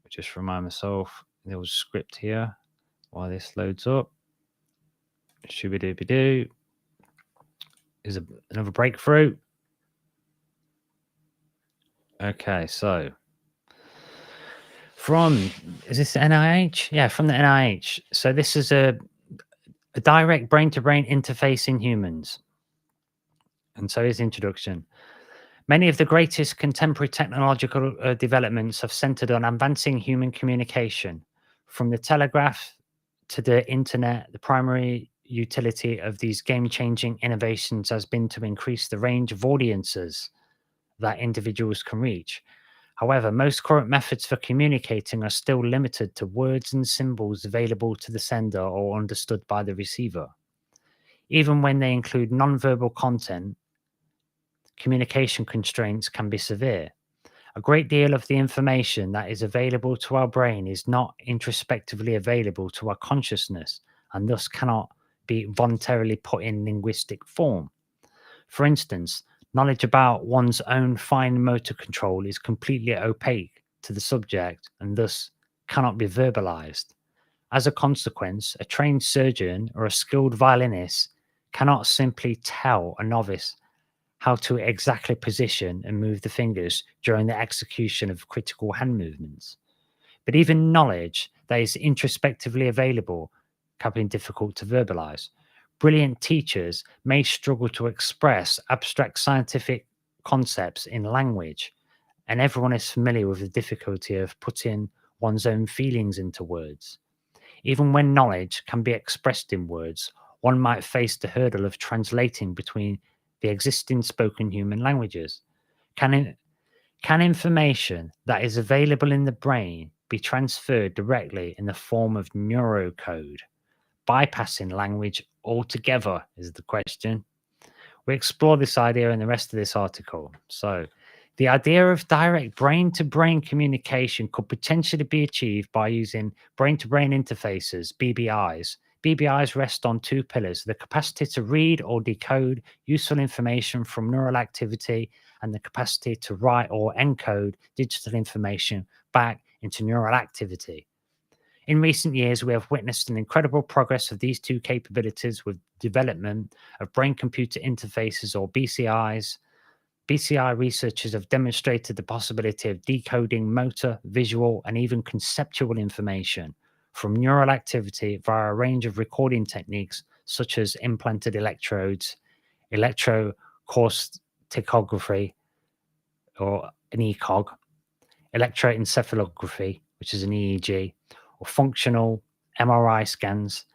Just remind myself, there was a script here while this loads up. Shooby-dooby-doo. Is another breakthrough. Okay, so is this the NIH? Yeah, from the NIH. So this is a direct brain-to-brain interface in humans. And so here's the introduction. Many of the greatest contemporary technological developments have centered on advancing human communication. From the telegraph to the internet, the primary utility of these game-changing innovations has been to increase the range of audiences that individuals can reach. However, most current methods for communicating are still limited to words and symbols available to the sender or understood by the receiver. Even when they include nonverbal content, communication constraints can be severe. A great deal of the information that is available to our brain is not introspectively available to our consciousness and thus cannot be voluntarily put in linguistic form. For instance, knowledge about one's own fine motor control is completely opaque to the subject and thus cannot be verbalized. As a consequence, a trained surgeon or a skilled violinist cannot simply tell a novice how to exactly position and move the fingers during the execution of critical hand movements. But even knowledge that is introspectively available can be difficult to verbalize. Brilliant teachers may struggle to express abstract scientific concepts in language, and everyone is familiar with the difficulty of putting one's own feelings into words. Even when knowledge can be expressed in words, one might face the hurdle of translating between the existing spoken human languages. Can information that is available in the brain be transferred directly in the form of neurocode, bypassing language altogether, is the question. We explore this idea in the rest of this article. So, the idea of direct brain-to-brain communication could potentially be achieved by using brain-to-brain interfaces, BBIs. BBIs rest on two pillars: the capacity to read or decode useful information from neural activity and the capacity to write or encode digital information back into neural activity. In recent years, we have witnessed an incredible progress of these two capabilities with development of brain-computer interfaces, or BCIs. BCI researchers have demonstrated the possibility of decoding motor, visual, and even conceptual information from neural activity via a range of recording techniques such as implanted electrodes, electrocorticography, or an ECOG, electroencephalography, which is an EEG, or functional MRI scans,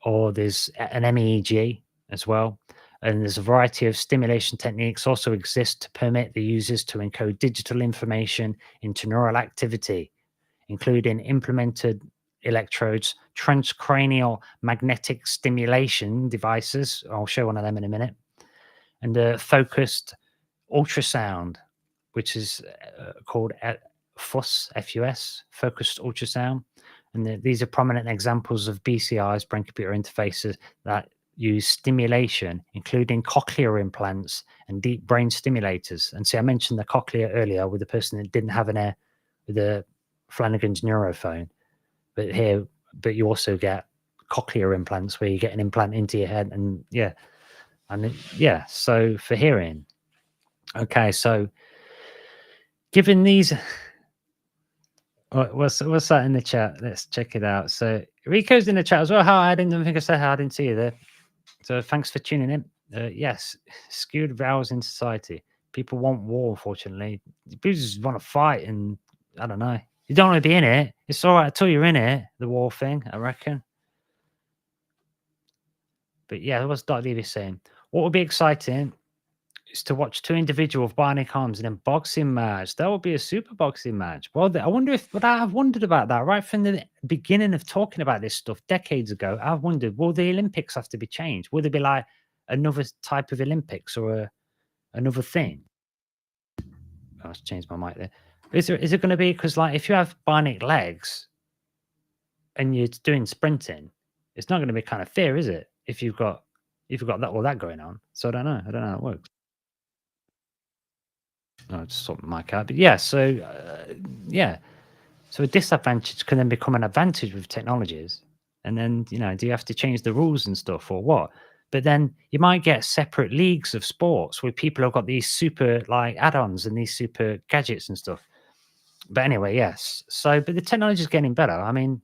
or there's an MEEG as well. And there's a variety of stimulation techniques also exist to permit the users to encode digital information into neural activity, including implemented electrodes, transcranial magnetic stimulation devices. I'll show one of them in a minute. And focused ultrasound, which is called FUS, F-U-S, focused ultrasound. And these are prominent examples of BCIs, brain-computer interfaces, that use stimulation, including cochlear implants and deep brain stimulators. And see, I mentioned the cochlea earlier with the person that didn't have an air with the Flanagan's neurophone. But you also get cochlear implants where you get an implant into your head, and so for hearing. Okay, so given these, what's that in the chat? Let's check it out. So Rico's in the chat as well. Hi, I didn't think I said hi. I didn't see you there. So thanks for tuning in. Yes, skewed values in society. People want war, unfortunately. People just want to fight, and I don't know. You don't want to be in it. It's all right until you're in it, the war thing, I reckon. But yeah, what's Dr. Levy saying? What would be exciting is to watch two individual of bionic arms in a boxing match. That would be a super boxing match. Well, I wonder but I've wondered about that right from the beginning of talking about this stuff decades ago. I've wondered, will the Olympics have to be changed? Will there be like another type of Olympics or another thing? Oh, I've changed my mic there. Is it going to be, because like if you have bionic legs and you're doing sprinting, it's not going to be kind of fair, is it? If you've got that all that going on. So I don't know how it works. I'll just sort my mic out. But yeah, so so a disadvantage can then become an advantage with technologies. And then, do you have to change the rules and stuff or what? But then you might get separate leagues of sports where people have got these super like add-ons and these super gadgets and stuff. But anyway, yes. So, but the technology is getting better. I mean,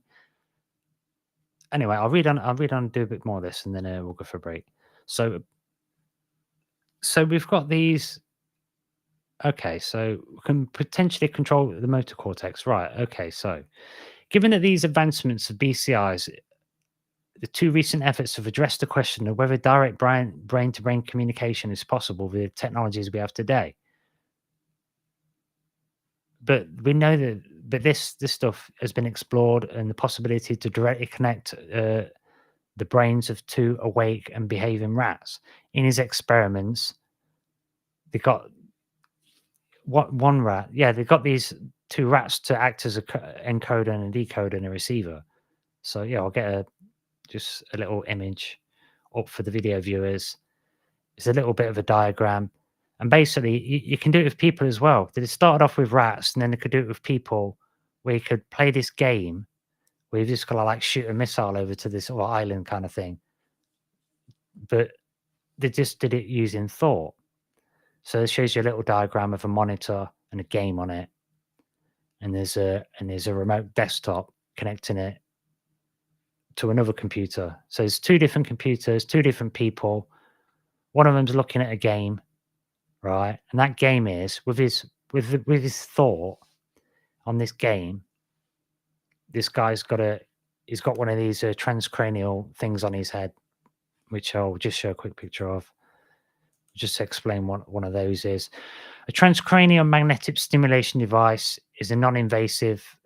anyway, I'll read on, do a bit more of this, and then we'll go for a break. So we've got these. Okay, so we can potentially control the motor cortex, right? Okay, so given that these advancements of BCIs, the two recent efforts have addressed the question of whether direct brain-to-brain communication is possible with the technologies we have today. But we know that this stuff has been explored, and the possibility to directly connect the brains of two awake and behaving rats. In his experiments, they got one rat. Yeah, they got these two rats to act as a encoder and a decoder and a receiver. So yeah, I'll get just a little image up for the video viewers. It's a little bit of a diagram. And basically, you can do it with people as well. They started off with rats, and then they could do it with people, where you could play this game where you just got to like shoot a missile over to this little island kind of thing. But they just did it using thought. So it shows you a little diagram of a monitor and a game on it. And there's a remote desktop connecting it to another computer. So there's two different computers, two different people. One of them's looking at a game, right? And that game is with his thought on this game. This guy's he's got one of these transcranial things on his head, which I'll just show a quick picture of. Just to explain what one of those is. A transcranial magnetic stimulation device is a non-invasive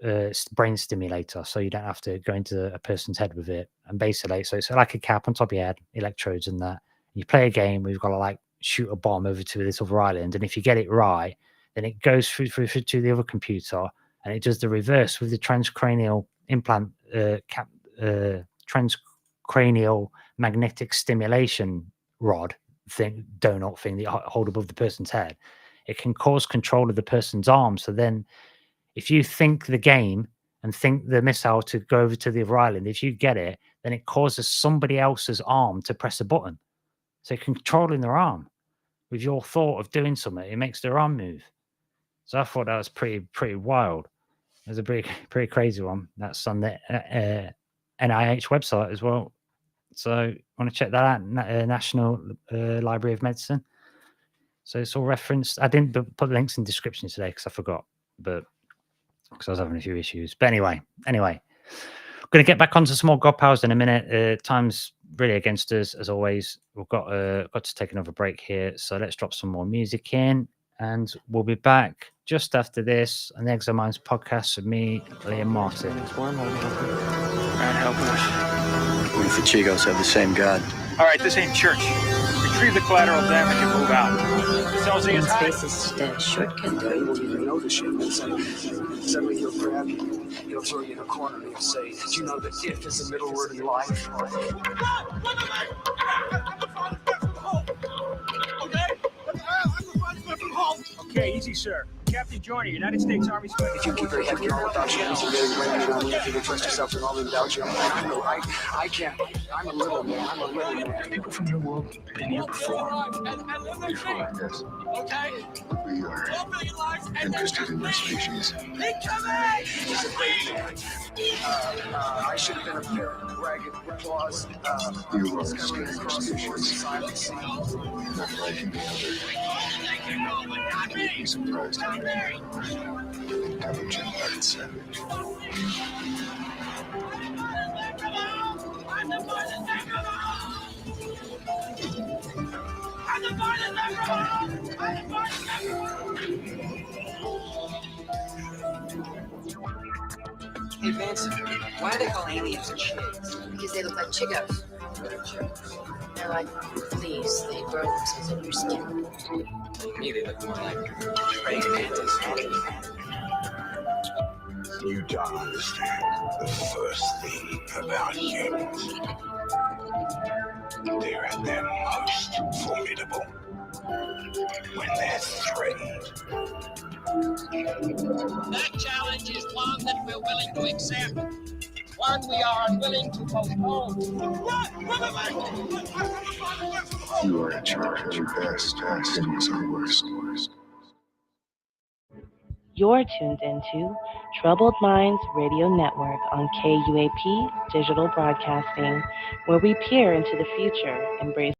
brain stimulator, so you don't have to go into a person's head with it. And basically, so it's like a cap on top of your head, electrodes and that. You play a game where you've got to like shoot a bomb over to this other island, and if you get it right, then it goes through to the other computer, and it does the reverse with the transcranial implant transcranial magnetic stimulation rod thing, donut thing that you hold above the person's head. It can cause control of the person's arm. So then if you think the game and think the missile to go over to the other island, if you get it, then it causes somebody else's arm to press a button. So you're controlling their arm with your thought of doing something. It makes their arm move. So I thought that was pretty wild. It was a pretty crazy one. That's on the NIH website as well. So want to check that out, National Library of Medicine. So it's all referenced. I didn't put links in the description today because I forgot, but because I was having a few issues. But anyway, I'm going to get back onto some more God Powers in a minute. Time's really against us, as always. We've got to take another break here. So let's drop some more music in. And we'll be back just after this on the Exile Minds podcast with me, Liam Martin. God help us. We the Chigos have the same god. All right, this ain't church. Retrieve the collateral damage and move out. Celsius In high. space is just a shortcut to You won't even know the shit. Suddenly he'll grab you, he'll throw you in a corner, and he'll say, "Do you know that if is the middle word in life?" Okay, easy, sir. Captain Joyner, United States Army Special. If you keep your head down without you, you're really brand new. I'm looking to trust yourself and all without you. I can't. I'm a little man. I'm a little man. People from your world been here before. Before, yes. Okay. We are interested in your species. He's a great man. I should have been a pair of ragged claws. You are a strange species. Not like any other. You'd be surprised how intelligent and savage. Hey, Vance, why do they call aliens chigs? Because they look like chigos. They're like fleas. They burrow themselves in your skin. To me, they look more like praying mantis. You don't understand the first thing about humans. They're at their most formidable when they're threatened. That challenge is one that we're willing to accept, one we are unwilling to postpone. You are in charge of your best and your worst. You're tuned into Troubled Minds Radio Network on KUAP Digital Broadcasting, where we peer into the future, embrace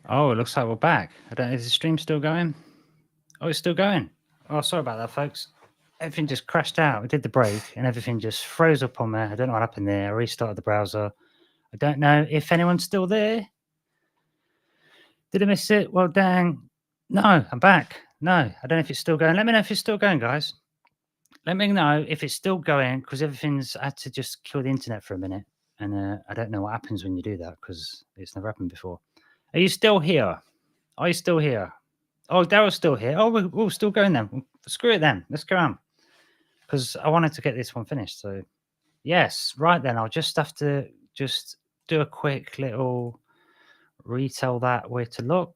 Oh, it looks like we're back. I don't. Is the stream still going? Oh, it's still going. Oh, sorry about that, folks. Everything just crashed out. I did the break, and everything just froze up on me. I don't know what happened there. I restarted the browser. I don't know if anyone's still there. Did I miss it? Well, dang. No, I'm back. No, I don't know if it's still going. Let me know if it's still going, guys. Let me know if it's still going, because everything's. I had to just kill the internet for a minute, and I don't know what happens when you do that because it's never happened before. Are you still here? Are you still here? Oh, Daryl's still here. Oh, we're still going then. Screw it then. Let's go on, because I wanted to get this one finished. So, yes, right then. I'll just have to just do a quick little retell that where to look.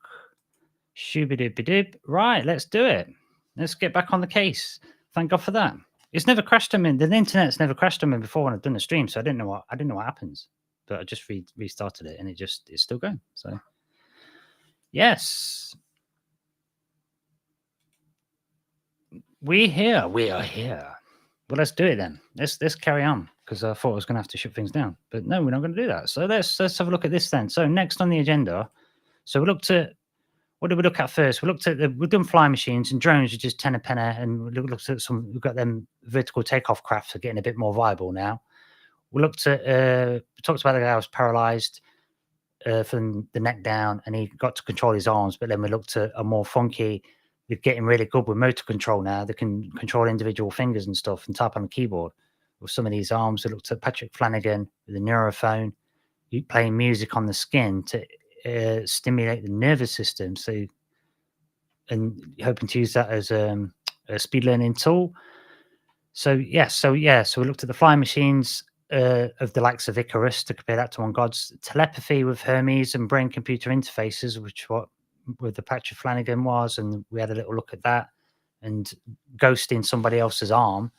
Shooby-dooby-doob. Right, let's do it. Let's get back on the case. Thank God for that. It's never crashed on me. The internet's never crashed on me before when I've done a stream, so I didn't know what happens. But I just restarted it, and it's still going. So, yes, we are here. Well, let's do it then. Let's carry on, because I thought I was going to have to shut things down, but no, we're not going to do that. So let's have a look at this then. So next on the agenda, so we looked at. What did we look at first? We looked at we've done flying machines and drones, which is tenner penner, and we looked at some. We've got them vertical takeoff crafts are getting a bit more viable now. We looked at we talked about the guy who was paralysed from the neck down, and he got to control his arms. But then we looked at a more funky. They're getting really good with motor control now. They can control individual fingers and stuff and type on a keyboard with some of these arms. We looked at Patrick Flanagan with a neurophone, playing music on the skin to stimulate the nervous system, so and hoping to use that as a speed learning tool. So we looked at the flying machines of the likes of Icarus to compare that to On Gods, telepathy with Hermes and brain computer interfaces, which what with the Patrick Flanagan was, and we had a little look at that, and ghosting somebody else's arm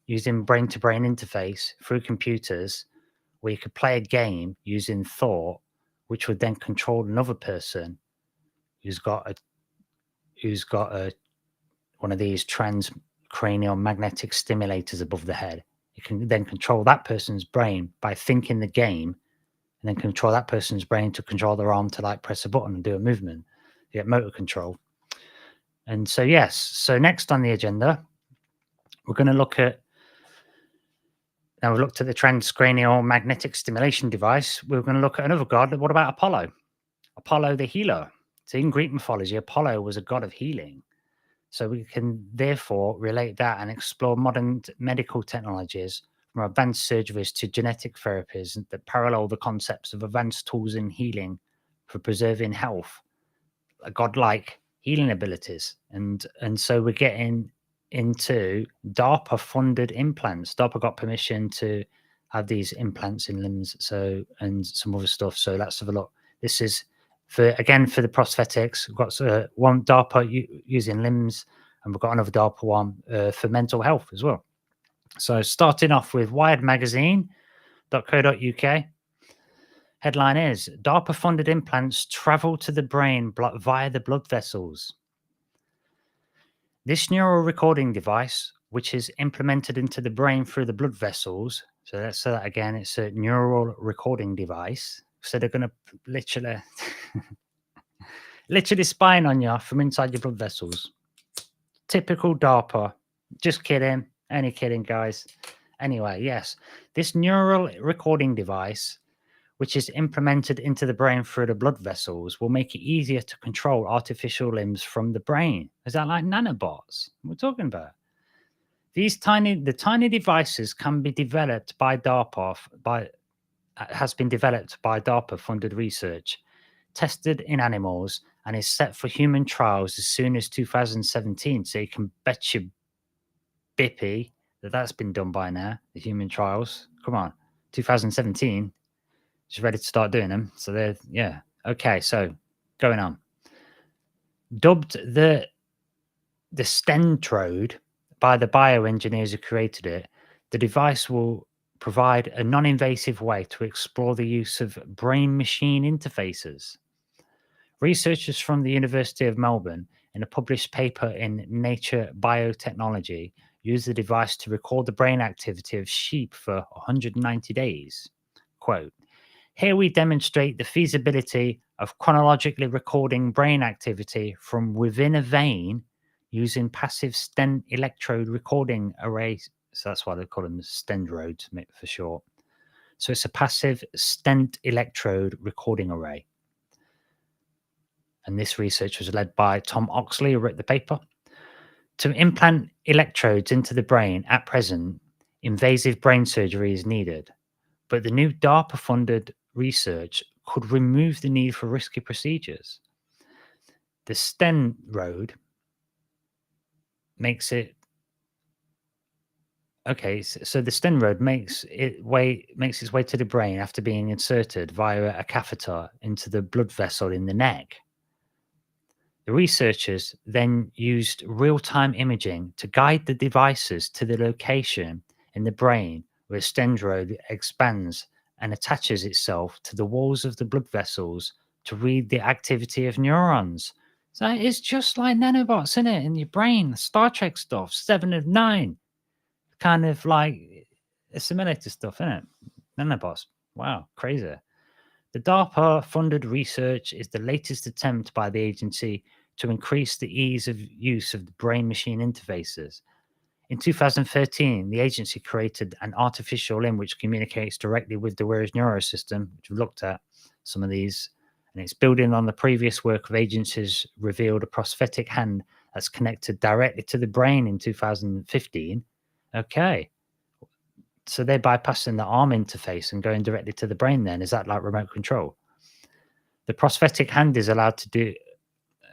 using brain to brain interface through computers, where you could play a game using thought, which would then control another person who's got a one of these transcranial magnetic stimulators above the head. You can then control that person's brain by thinking the game, and then control that person's brain to control their arm to like press a button and do a movement. You get motor control. And so so next on the agenda, we're going to look at. Now we've looked at the transcranial magnetic stimulation device. We're going to look at another god. What about Apollo? Apollo the healer. So in Greek mythology, Apollo was a god of healing. So we can therefore relate that and explore modern medical technologies, from advanced surgeries to genetic therapies, that parallel the concepts of advanced tools in healing for preserving health, a godlike healing abilities. And so we're getting into DARPA-funded implants. DARPA got permission to have these implants in limbs, and some other stuff. So let's have a look. This is for the prosthetics. We've got one DARPA using limbs, and we've got another DARPA one for mental health as well. So starting off with Wired Magazine.co.uk. Headline is DARPA-funded implants travel to the brain via the blood vessels. This neural recording device, which is implemented into the brain through the blood vessels. So let's say that again. It's a neural recording device. So they're going to literally spying on you from inside your blood vessels. Typical DARPA. Just kidding. Only kidding, guys. Anyway, yes. This neural recording device, which is implemented into the brain through the blood vessels, will make it easier to control artificial limbs from the brain. Is that like nanobots we're talking about? The tiny devices can be developed by DARPA, has been developed by DARPA-funded research, tested in animals, and is set for human trials as soon as 2017. So you can bet your bippy that's been done by now, the human trials. Come on, 2017. Just ready to start doing them. So okay, so going on. Dubbed the Stentrode by the bioengineers who created it, the device will provide a non-invasive way to explore the use of brain-machine interfaces. Researchers from the University of Melbourne, in a published paper in Nature Biotechnology, used the device to record the brain activity of sheep for 190 days. Quote, "Here we demonstrate the feasibility of chronologically recording brain activity from within a vein using passive stent electrode recording arrays. So that's why they call them stendrodes for short. So it's a passive stent electrode recording array. And this research was led by Tom Oxley, who wrote the paper. To implant electrodes into the brain at present, invasive brain surgery is needed. But the new DARPA-funded research could remove the need for risky procedures. The stendrode makes it okay. So the stendrode makes its way to the brain after being inserted via a catheter into the blood vessel in the neck. The researchers then used real-time imaging to guide the devices to the location in the brain where stendrode expands and attaches itself to the walls of the blood vessels to read the activity of neurons. So it's just like nanobots, isn't it? In your brain, Star Trek stuff, 7 of 9. Kind of like assimilated stuff, isn't it? Nanobots. Wow, crazy. The DARPA-funded research is the latest attempt by the agency to increase the ease of use of the brain-machine interfaces. In 2013, the agency created an artificial limb which communicates directly with the wearer's neurosystem, which we've looked at some of these, and it's building on the previous work of agencies revealed a prosthetic hand that's connected directly to the brain in 2015. Okay. So they're bypassing the arm interface and going directly to the brain then. Is that like remote control? The prosthetic hand is allowed to do...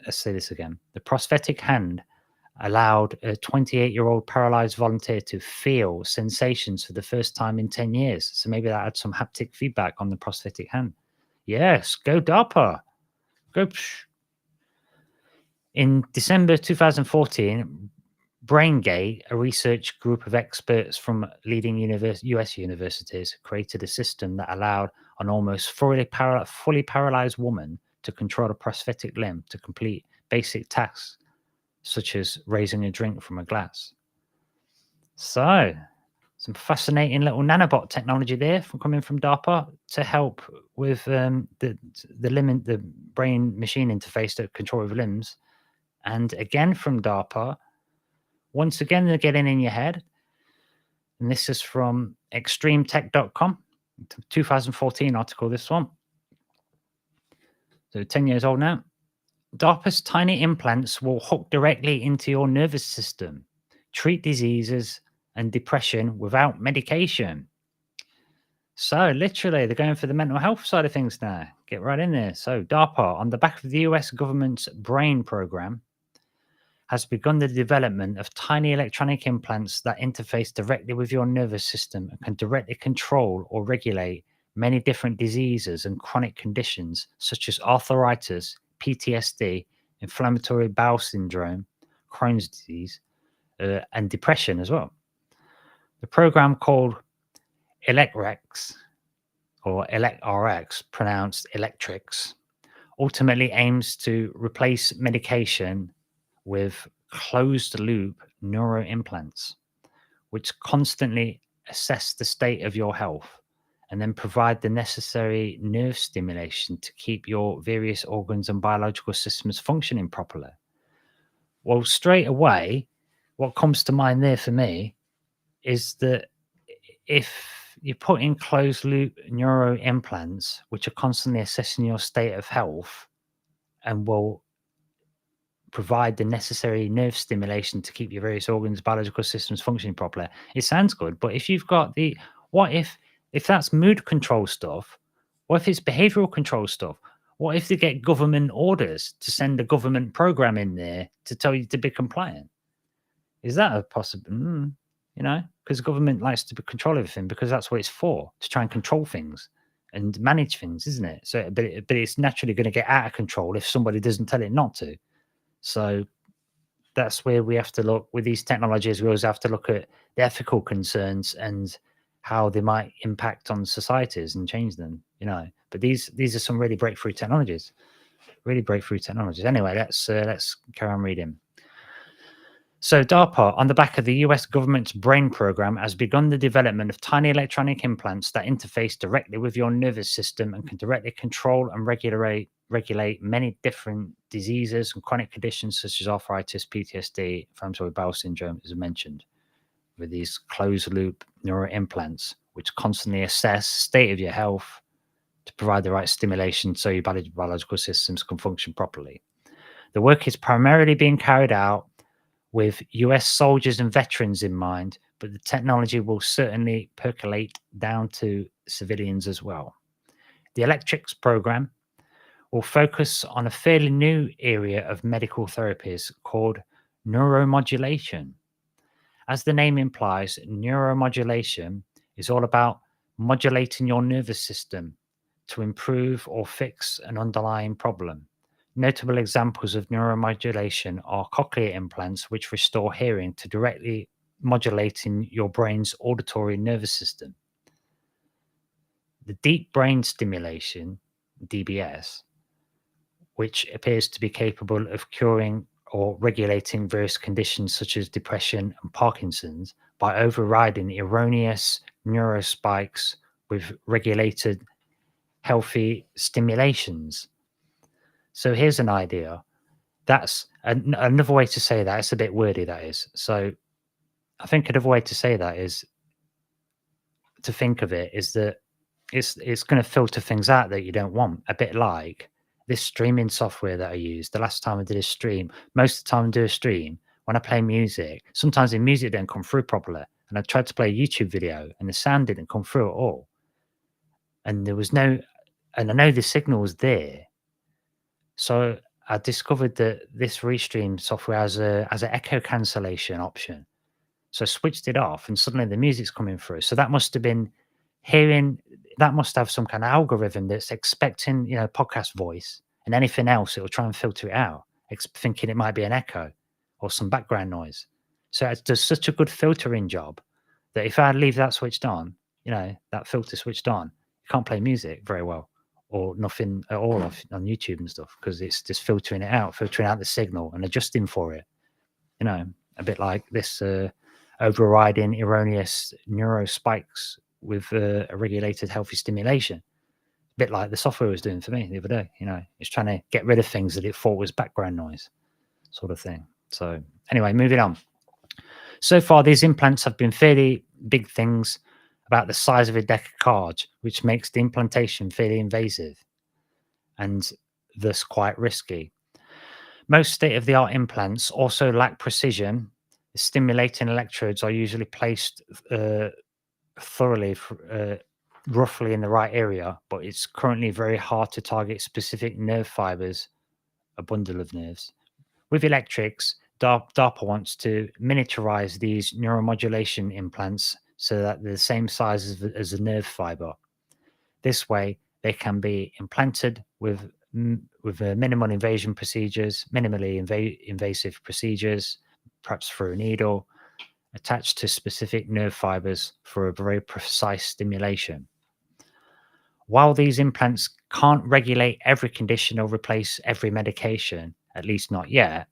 Let's say this again. The prosthetic hand allowed a 28-year-old paralyzed volunteer to feel sensations for the first time in 10 years. So maybe that had some haptic feedback on the prosthetic hand. Yes, go DARPA. Go. Psh. In December 2014, BrainGate, a research group of experts from leading US universities, created a system that allowed an almost fully paralyzed woman to control a prosthetic limb to complete basic tasks, such as raising a drink from a glass. So, some fascinating little nanobot technology there coming from DARPA to help with the brain-machine interface to control of limbs. And again from DARPA, once again, they're getting in your head. And this is from extremetech.com, 2014 article, this one. So 10 years old now. DARPA's tiny implants will hook directly into your nervous system, treat diseases and depression without medication. So literally, they're going for the mental health side of things now. Get right in there. So DARPA, on the back of the US government's BRAIN program, has begun the development of tiny electronic implants that interface directly with your nervous system and can directly control or regulate many different diseases and chronic conditions such as arthritis, PTSD, inflammatory bowel syndrome, Crohn's disease, and depression as well. The program called ElecRx, or ElecRx, pronounced Electrix, ultimately aims to replace medication with closed-loop neuroimplants, which constantly assess the state of your health and then provide the necessary nerve stimulation to keep your various organs and biological systems functioning properly. Well, straight away, what comes to mind there for me is that if you put in closed-loop neuroimplants, which are constantly assessing your state of health and will provide the necessary nerve stimulation to keep your various organs, biological systems functioning properly. It sounds good, but if you've got what if that's mood control stuff? What if it's behavioral control stuff? What if they get government orders to send a government program in there to tell you to be compliant? Is that a possible? Because government likes to control everything because that's what it's for, to try and control things and manage things, isn't it? So, but it's naturally going to get out of control if somebody doesn't tell it not to. So that's where we have to look with these technologies. We always have to look at the ethical concerns and how they might impact on societies and change them, But these are some really breakthrough technologies. Anyway, let's carry on reading. So DARPA, on the back of the US government's BRAIN program, has begun the development of tiny electronic implants that interface directly with your nervous system and can directly control and regulate many different diseases and chronic conditions such as arthritis, PTSD, inflammatory bowel syndrome, as I mentioned, with these closed-loop neuroimplants, which constantly assess state of your health to provide the right stimulation so your biological systems can function properly. The work is primarily being carried out with US soldiers and veterans in mind, but the technology will certainly percolate down to civilians as well. The Electrics program will focus on a fairly new area of medical therapies called neuromodulation. As the name implies, neuromodulation is all about modulating your nervous system to improve or fix an underlying problem. Notable examples of neuromodulation are cochlear implants, which restore hearing to directly modulating your brain's auditory nervous system. The deep brain stimulation, DBS, which appears to be capable of curing or regulating various conditions such as depression and Parkinson's by overriding erroneous neurospikes with regulated healthy stimulations. So here's an idea. That's another way to say that. It's a bit wordy, that is. So I think another way to say that is to think of it is that it's going to filter things out that you don't want, a bit like this streaming software that I used. The last time I did a stream, most of the time I do a stream, when I play music, sometimes the music didn't come through properly. And I tried to play a YouTube video and the sound didn't come through at all. And there was no, and I know the signal was there. So I discovered that this Restream software has an echo cancellation option. So I switched it off and suddenly the music's coming through. So that must have been that must have some kind of algorithm that's expecting, podcast voice, and anything else, it'll try and filter it out, thinking it might be an echo or some background noise. So it does such a good filtering job that if I leave that switched on, that filter switched on, you can't play music very well or nothing at all on YouTube and stuff, because it's just filtering out the signal and adjusting for it. A bit like this overriding erroneous neurospikes with a regulated healthy stimulation. A bit like the software was doing for me the other day. It's trying to get rid of things that it thought was background noise, sort of thing. So anyway, moving on. So far, these implants have been fairly big things, about the size of a deck of cards, which makes the implantation fairly invasive and thus quite risky. Most state-of-the-art implants also lack precision. The stimulating electrodes are usually placed thoroughly, roughly in the right area, but it's currently very hard to target specific nerve fibers, a bundle of nerves. With electrics, DARPA wants to miniaturize these neuromodulation implants so that they're the same size as a nerve fiber. This way, they can be implanted with minimally invasive procedures, perhaps through a needle, attached to specific nerve fibers for a very precise stimulation. While these implants can't regulate every condition or replace every medication, at least not yet,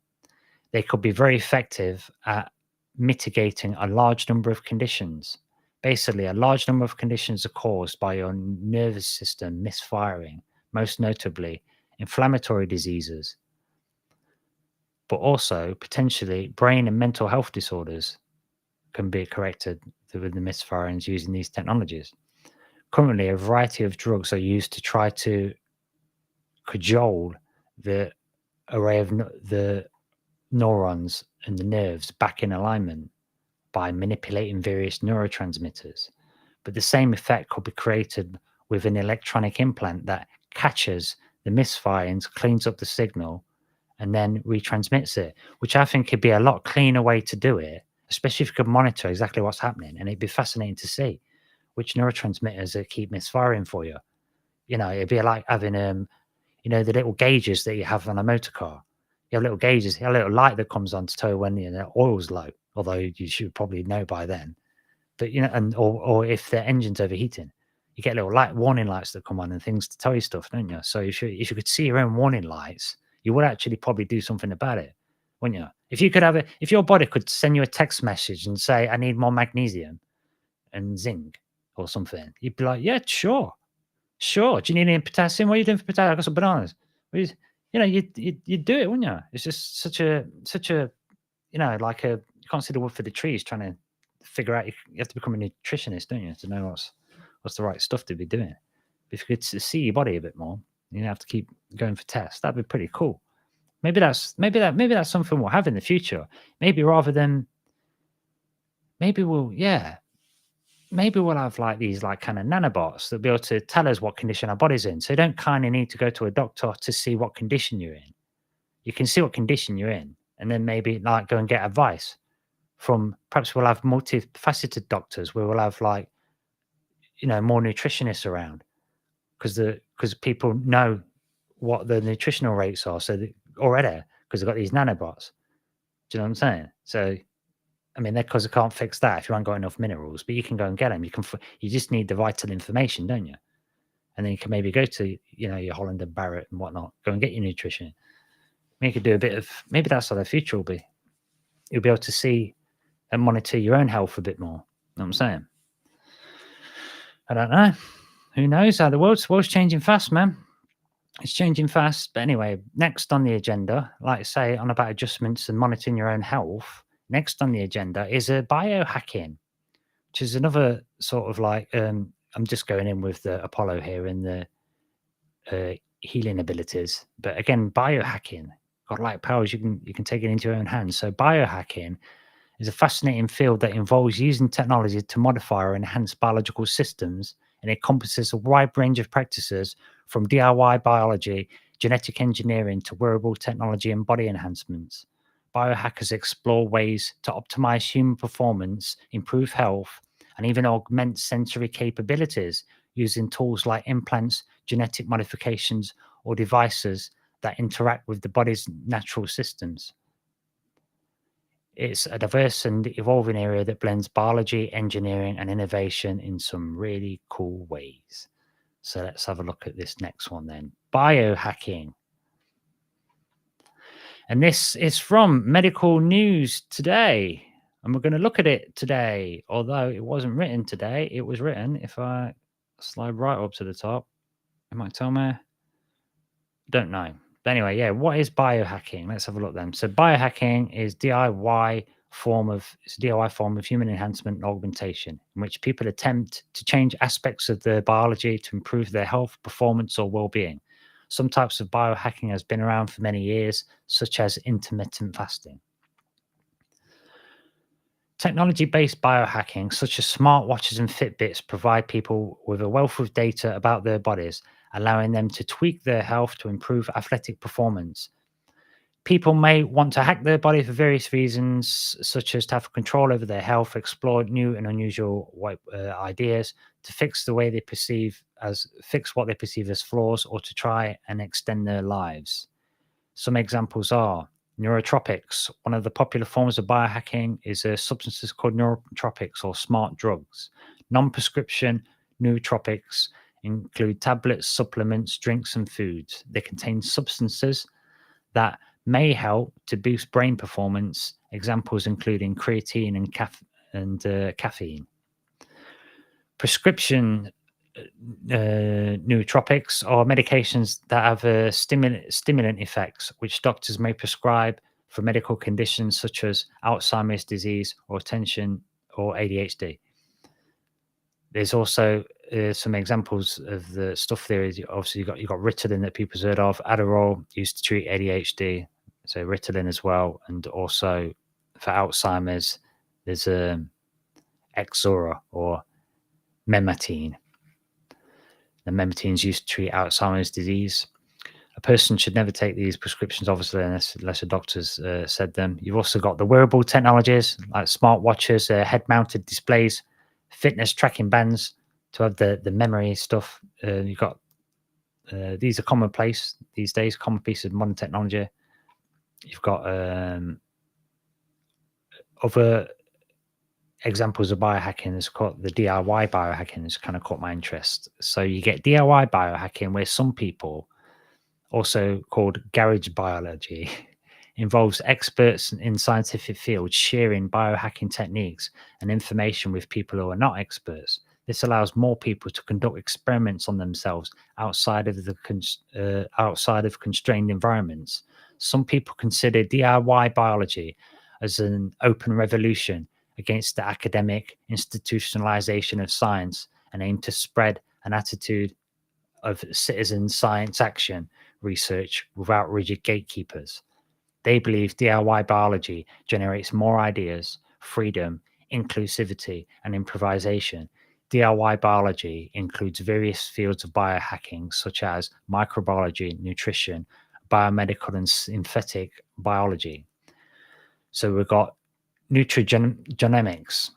they could be very effective at mitigating a large number of conditions. Basically, a large number of conditions are caused by your nervous system misfiring, most notably inflammatory diseases, but also potentially brain and mental health disorders can be corrected with the misfirings using these technologies. Currently, a variety of drugs are used to try to cajole the array of the neurons and the nerves back in alignment by manipulating various neurotransmitters. But the same effect could be created with an electronic implant that catches the misfirings, cleans up the signal, and then retransmits it, which I think could be a lot cleaner way to do it, especially if you could monitor exactly what's happening. And it'd be fascinating to see which neurotransmitters keep misfiring for you. It'd be like having, the little gauges that you have on a motor car. You have little gauges, a little light that comes on to tell you when the oil's low, although you should probably know by then. But, or if the engine's overheating, you get little warning lights that come on and things to tell you stuff, don't you? So if you could see your own warning lights, you would actually probably do something about it, wouldn't you? If you could if your body could send you a text message and say, I need more magnesium and zinc or something, you'd be like, yeah, sure. Do you need any potassium? What are you doing for potassium? I got some bananas. You know, you do it, wouldn't you? It's just such a you know, like you can't see the wood for the trees. Trying to figure out, you have to become a nutritionist, don't you, to know what's the right stuff to be doing. If you could see your body a bit more, you don't have to keep going for tests. That'd be pretty cool. Maybe that's something we'll have in the future. Maybe rather than maybe we'll have like these like kind of nanobots that'll be able to tell us what condition our body's in. So you don't kind of need to go to a doctor to see what condition you're in. You can see what condition you're in, and then maybe like go and get advice from, perhaps we'll have multifaceted doctors where we'll have like, you know, more nutritionists around because people know what the nutritional rates are. So already, because they've got these nanobots. Do you know what I'm saying? So, I mean, because they can't fix that if you haven't got enough minerals, but you can go and get them. You just need the vital information, don't you? And then you can maybe go to, you know, your Holland and Barrett and whatnot, go and get your nutrition. You could do a bit of, maybe that's how the future will be. You'll be able to see and monitor your own health a bit more. You know what I'm saying? I don't know. Who knows how the world's changing fast, man. It's changing fast. But anyway, next on the agenda, like I say, on about adjustments and monitoring your own health, next on the agenda is biohacking, which is another sort of like, I'm just going in with the Apollo here in the healing abilities. But again, biohacking, got like powers, you can take it into your own hands. So biohacking is a fascinating field that involves using technology to modify or enhance biological systems, and it encompasses a wide range of practices from DIY biology, genetic engineering to wearable technology and body enhancements. Biohackers explore ways to optimize human performance, improve health, and even augment sensory capabilities using tools like implants, genetic modifications, or devices that interact with the body's natural systems. It's a diverse and evolving area that blends biology, engineering, and innovation in some really cool ways. So let's have a look at this next one then. Biohacking. And this is from Medical News Today. And we're going to look at it today, although it wasn't written today. It was written, if I slide right up to the top, it might tell me. Don't know. But anyway, yeah, what is biohacking? Let's have a look then. So biohacking is DIY form of human enhancement and augmentation, in which people attempt to change aspects of their biology to improve their health, performance, or well-being. Some types of biohacking has been around for many years, such as intermittent fasting. Technology-based biohacking, such as smartwatches and Fitbits, provide people with a wealth of data about their bodies, allowing them to tweak their health to improve athletic performance. People may want to hack their body for various reasons, such as to have control over their health, explore new and unusual ideas, to fix what they perceive as flaws, or to try and extend their lives. Some examples are neurotropics. One of the popular forms of biohacking is substances called neurotropics or smart drugs. Non-prescription nootropics include tablets, supplements, drinks, and foods. They contain substances that may help to boost brain performance. Examples including creatine and caffeine. Prescription nootropics are medications that have stimulant effects, which doctors may prescribe for medical conditions such as Alzheimer's disease or attention or ADHD. There's also some examples of the stuff there. Obviously, you got Ritalin that people's heard of. Adderall used to treat ADHD, so Ritalin as well. And also for Alzheimer's, there's Exora or Mematine. The Mematine is used to treat Alzheimer's disease. A person should never take these prescriptions, obviously, unless a doctor's said them. You've also got the wearable technologies like smartwatches, head-mounted displays, fitness tracking bands to have the memory stuff. You've got these are commonplace these days, common pieces of modern technology. You've got other examples of biohacking. It's called the DIY biohacking. It's kind of caught my interest. So you get DIY biohacking, where some people, also called garage biology, involves experts in scientific fields sharing biohacking techniques and information with people who are not experts. This allows more people to conduct experiments on themselves outside of constrained environments. Some people consider DIY biology as an open revolution against the academic institutionalization of science and aim to spread an attitude of citizen science action research without rigid gatekeepers. They believe DIY biology generates more ideas, freedom, inclusivity, and improvisation. DIY biology includes various fields of biohacking, such as microbiology, nutrition, biomedical, and synthetic biology. So we've got nutrigenomics.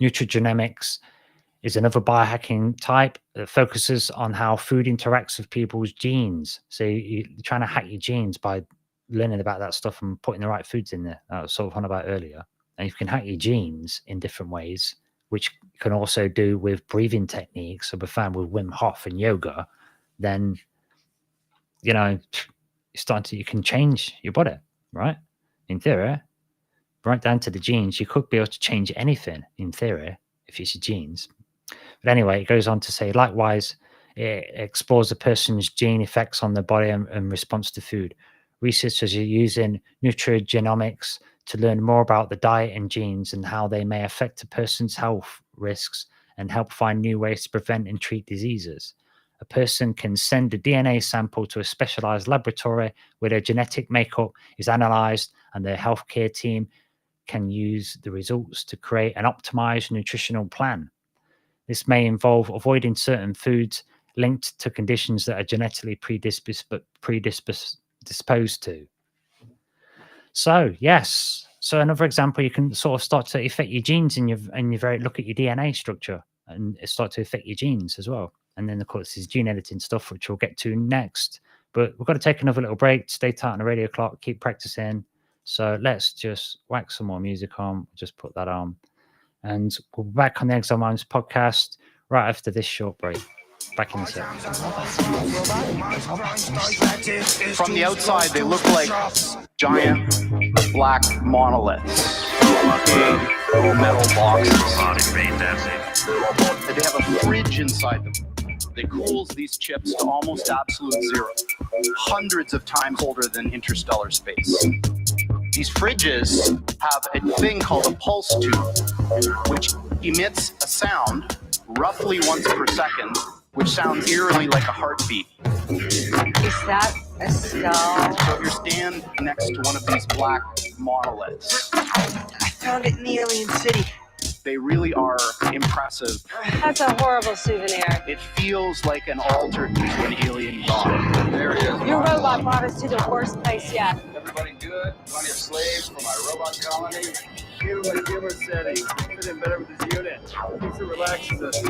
Nutrigenomics is another biohacking type that focuses on how food interacts with people's genes. So you're trying to hack your genes by learning about that stuff and putting the right foods in there. That was sort of on about earlier. And you can hack your genes in different ways, which you can also do with breathing techniques. So we found with Wim Hof and yoga, then, you know, you can change your body, right? In theory, right down to the genes, you could be able to change anything in theory if it's your genes. But anyway, it goes on to say, likewise, it explores a person's gene effects on their body and response to food. Researchers are using nutrigenomics to learn more about the diet and genes and how they may affect a person's health risks and help find new ways to prevent and treat diseases. A person can send a DNA sample to a specialized laboratory where their genetic makeup is analyzed, and their healthcare team can use the results to create an optimized nutritional plan. This may involve avoiding certain foods linked to conditions that are genetically predisposed to. So, yes. So another example, you can sort of start to affect your genes and look at your DNA structure and start to affect your genes as well. And then, of course, there's gene editing stuff, which we'll get to next. But we've got to take another little break. Stay tight on the radio clock. Keep practicing. So let's just whack some more music on. Just put that on. And we'll be back on the Exile Minds podcast right after this short break. Back in a second. From the outside, they look like giant black monoliths. Metal boxes. They have a fridge inside them. They cools these chips to almost absolute zero, hundreds of times colder than interstellar space. These fridges have a thing called a pulse tube, which emits a sound roughly once per second, which sounds eerily like a heartbeat. Is that a skull? So if you stand next to one of these black monoliths, I found it in the alien city. they really are impressive. That's a horrible souvenir. It feels like an altar to an alien god. There it is. Your robot brought us to the worst place yet. Everybody good? Plenty of slaves for my robot colony? Give him a killer setting. Fit in better with his unit. Keeps it relaxes us.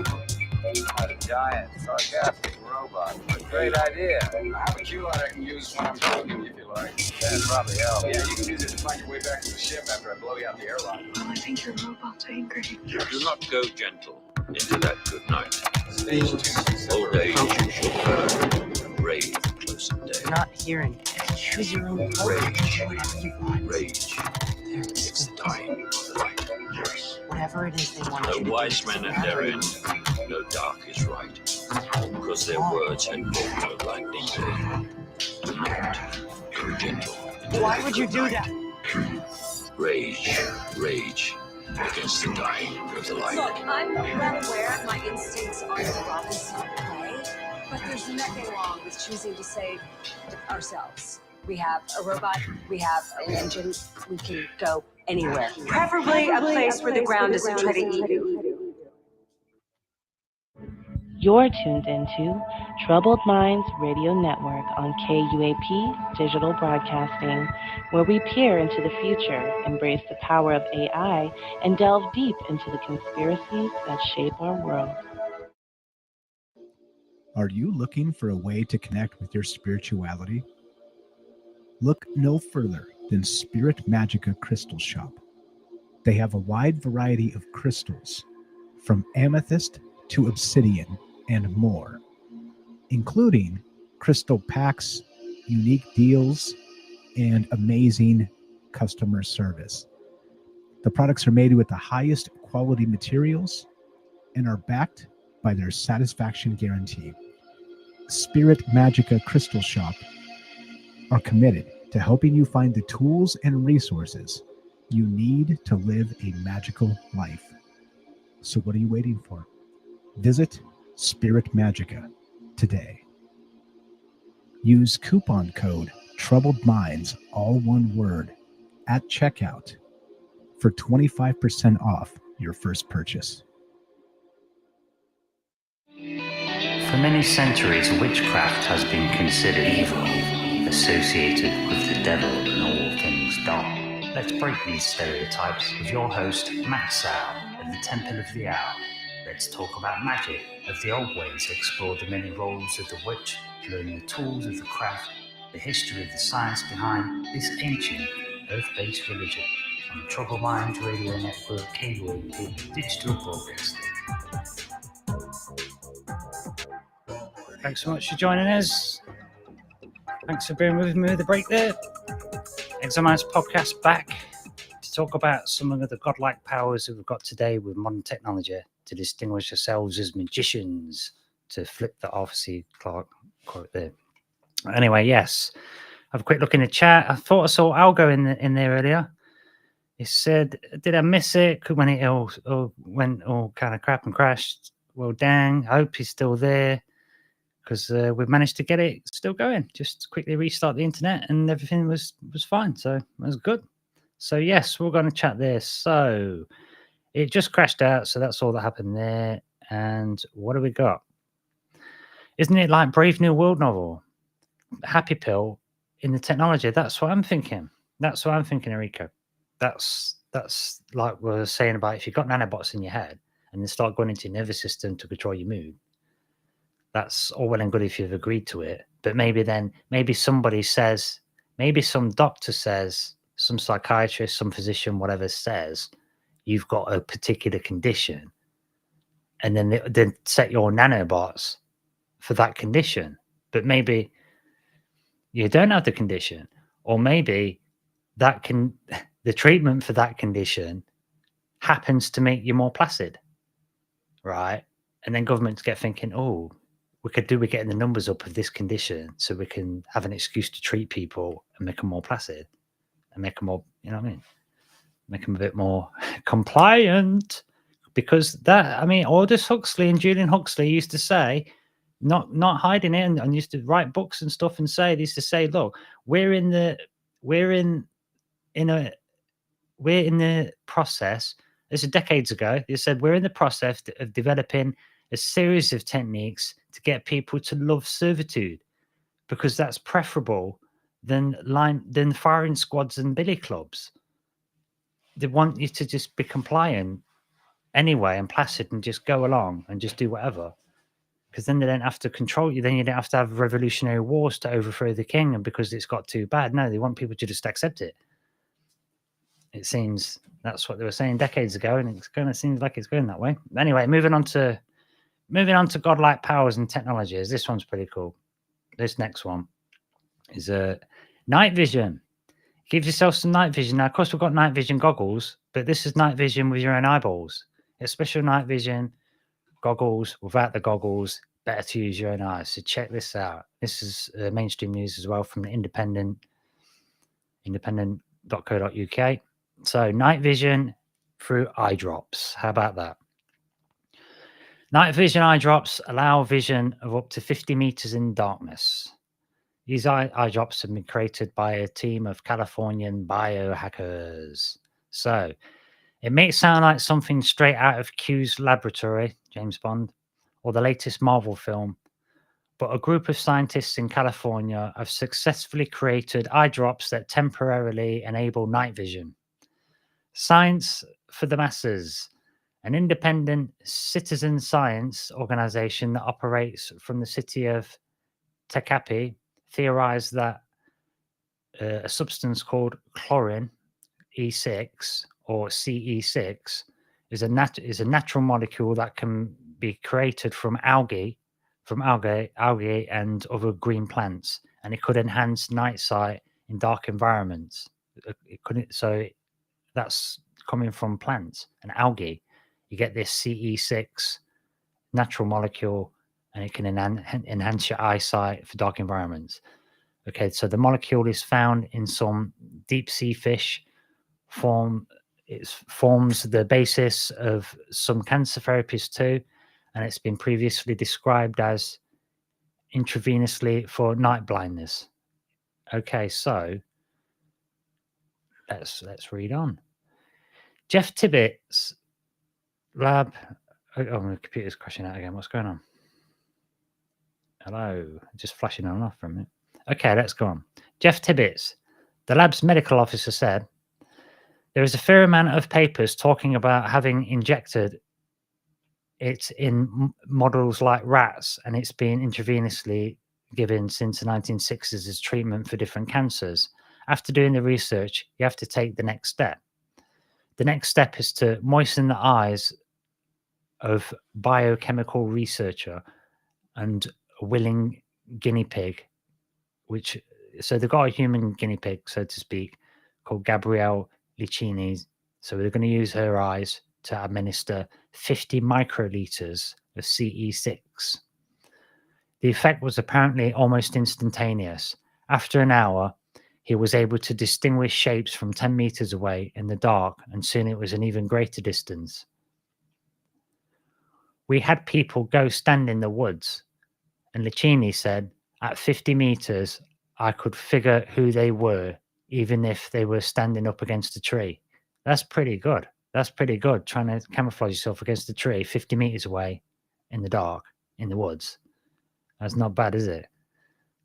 A giant, sarcastic robot. A great idea. I have a Q line I can use when I'm cooking, if you like. That'd probably help. Yeah, you can use it to find your way back to the ship after I blow you out the airlock. Oh, I think your robot's angry. Do not go gentle into that good night. Stage 2. Old age you shall burn. Rage close at day. You're not hearing it. Choose your own Rage. whatever you want. Rage. It's the time of the light. Yes. Whatever it is they want you to No do. wise men at their end. No dark is right. Because their words invoke no lightning day. Do not go gentle. Why would you do that? Rage. Rage. Against the dying of the light. Look, I'm well aware my instincts are the Robinson way, but there's nothing wrong with choosing to save ourselves. We have a robot, we have an engine, we can go anywhere. Preferably a place where the ground doesn't try to eat you. You're tuned into Troubled Minds Radio Network on KUAP Digital Broadcasting, where we peer into the future, embrace the power of AI, and delve deep into the conspiracies that shape our world. Are you looking for a way to connect with your spirituality? Look no further than Spirit Magica Crystal Shop. They have a wide variety of crystals, from amethyst to obsidian and more, including crystal packs, unique deals, and amazing customer service. The products are made with the highest quality materials and are backed by their satisfaction guarantee. Spirit Magica Crystal Shop are committed to helping you find the tools and resources you need to live a magical life. So what are you waiting for? Visit Spirit Magica today. Use coupon code Troubled Minds, all one word, at checkout for 25% off your first purchase. For many centuries, witchcraft has been considered evil, associated with the devil and all things dark. Let's break these stereotypes with your host, Matt Sow, of the Temple of the Owl. Let's talk about magic of the old ways, explore the many roles of the witch, learn the tools of the craft, the history of the science behind this ancient, earth-based religion on the Troubled Minds Radio Network KUAP Digital Broadcasting. Thanks so much for joining us. Thanks for being with me with the break there. Examines podcast back to talk about some of the godlike powers that we've got today with modern technology to distinguish ourselves as magicians, to flip the Arthur C. Clarke quote there. Anyway, yes, have a quick look in the chat. I thought I saw Algo in there earlier. He said, did I miss it when it all went all kind of crap and crashed? Well, dang, I hope he's still there, because we've managed to get it still going. Just quickly restart the internet and everything was fine. So that was good. So yes, we're going to chat there. So it just crashed out. So that's all that happened there. And what do we got? Isn't it like Brave New World novel? Happy Pill in the technology. That's what I'm thinking. That's what I'm thinking, Enrico. That's like we were saying about if you've got nanobots in your head and they start going into your nervous system to control your mood. That's all well and good if you've agreed to it. But maybe somebody says, maybe some doctor says, some psychiatrist, some physician, whatever says, you've got a particular condition. And then they set your nanobots for that condition. But maybe you don't have the condition. Or maybe the treatment for that condition happens to make you more placid. Right? And then governments get thinking, oh, we're getting the numbers up of this condition so we can have an excuse to treat people and make them more placid and make them more, you know what I mean? Make them a bit more compliant. Because Aldous Huxley and Julian Huxley used to say, not hiding it, and used to write books and stuff and say, they used to say, look, we're in the process. This is decades ago. They said we're in the process of developing a series of techniques to get people to love servitude, because that's preferable than firing squads and billy clubs. They want you to just be compliant anyway and placid and just go along and just do whatever, because then they don't have to control you. Then you don't have to have revolutionary wars to overthrow the king, and because it's got too bad. No, they want people to just accept it. It seems that's what they were saying decades ago, and it's kind of seems like it's going that way. Anyway, moving on to godlike powers and technologies. This one's pretty cool. This next one is night vision. Give yourself some night vision. Now, of course, we've got night vision goggles, but this is night vision with your own eyeballs. It's special night vision goggles without the goggles. Better to use your own eyes. So check this out. This is mainstream news as well from the independent.co.uk. So night vision through eye drops. How about that? Night vision eye drops allow vision of up to 50 meters in darkness. These eye drops have been created by a team of Californian biohackers. So it may sound like something straight out of Q's laboratory, James Bond, or the latest Marvel film, but a group of scientists in California have successfully created eye drops that temporarily enable night vision. Science for the Masses, an independent citizen science organization that operates from the city of Tecapi, theorized that a substance called chlorine E6 or CE6 is a natural molecule that can be created from algae and other green plants, and it could enhance night sight in dark environments. That's coming from plants and algae. You get this CE6 natural molecule, and it can enhance your eyesight for dark environments. Okay, so the molecule is found in some deep sea fish. It forms the basis of some cancer therapies too, and it's been previously described as intravenously for night blindness. Okay, so let's read on. Jeff Tibbetts lab. Oh, my computer's crashing out again. What's going on? Hello, just flashing on and off for a minute. Okay, let's go on. Jeff Tibbetts, the lab's medical officer, said there is a fair amount of papers talking about having injected it in models like rats, and it's been intravenously given since the 1960s as treatment for different cancers. After doing the research, you have to take the next step. The next step is to moisten the eyes of biochemical researcher and a willing guinea pig, so they've got a human guinea pig, so to speak, called Gabrielle Licini. So they're going to use her eyes to administer 50 microliters of CE6. The effect was apparently almost instantaneous. After an hour, he was able to distinguish shapes from 10 meters away in the dark, and soon it was an even greater distance. We had people go stand in the woods, and Licini said, at 50 meters, I could figure who they were, even if they were standing up against a tree. That's pretty good. That's pretty good, trying to camouflage yourself against a tree 50 meters away in the dark, in the woods. That's not bad, is it?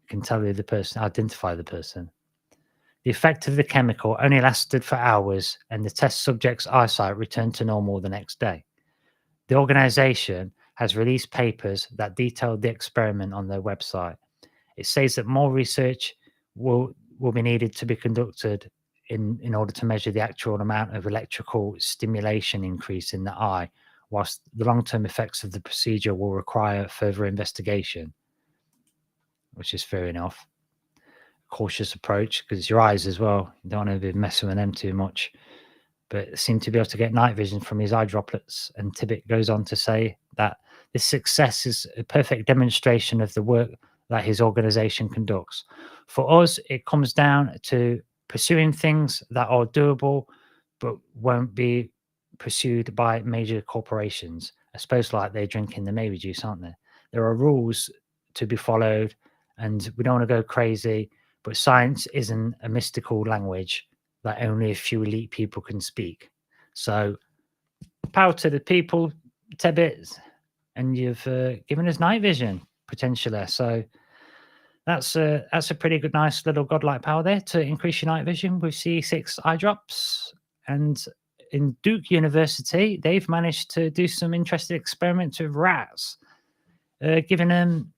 You can tell you the person, identify the person. The effect of the chemical only lasted for hours, and the test subject's eyesight returned to normal the next day. The organization has released papers that detail the experiment on their website. It says that more research will be needed to be conducted in order to measure the actual amount of electrical stimulation increase in the eye, whilst the long-term effects of the procedure will require further investigation, which is fair enough. Cautious approach, because it's your eyes as well. You don't want to be messing with them too much. But seem to be able to get night vision from his eye droplets. And Tibbet goes on to say that this success is a perfect demonstration of the work that his organization conducts. For us, it comes down to pursuing things that are doable, but won't be pursued by major corporations. I suppose like they're drinking the maybe juice, aren't they? There are rules to be followed, and we don't want to go crazy, but science isn't a mystical language that only a few elite people can speak. So power to the people, Tibbet, and you've given us night vision potentially. So that's a pretty good, nice little godlike power there to increase your night vision with C6 eye drops. And in Duke University, they've managed to do some interesting experiments with rats, giving them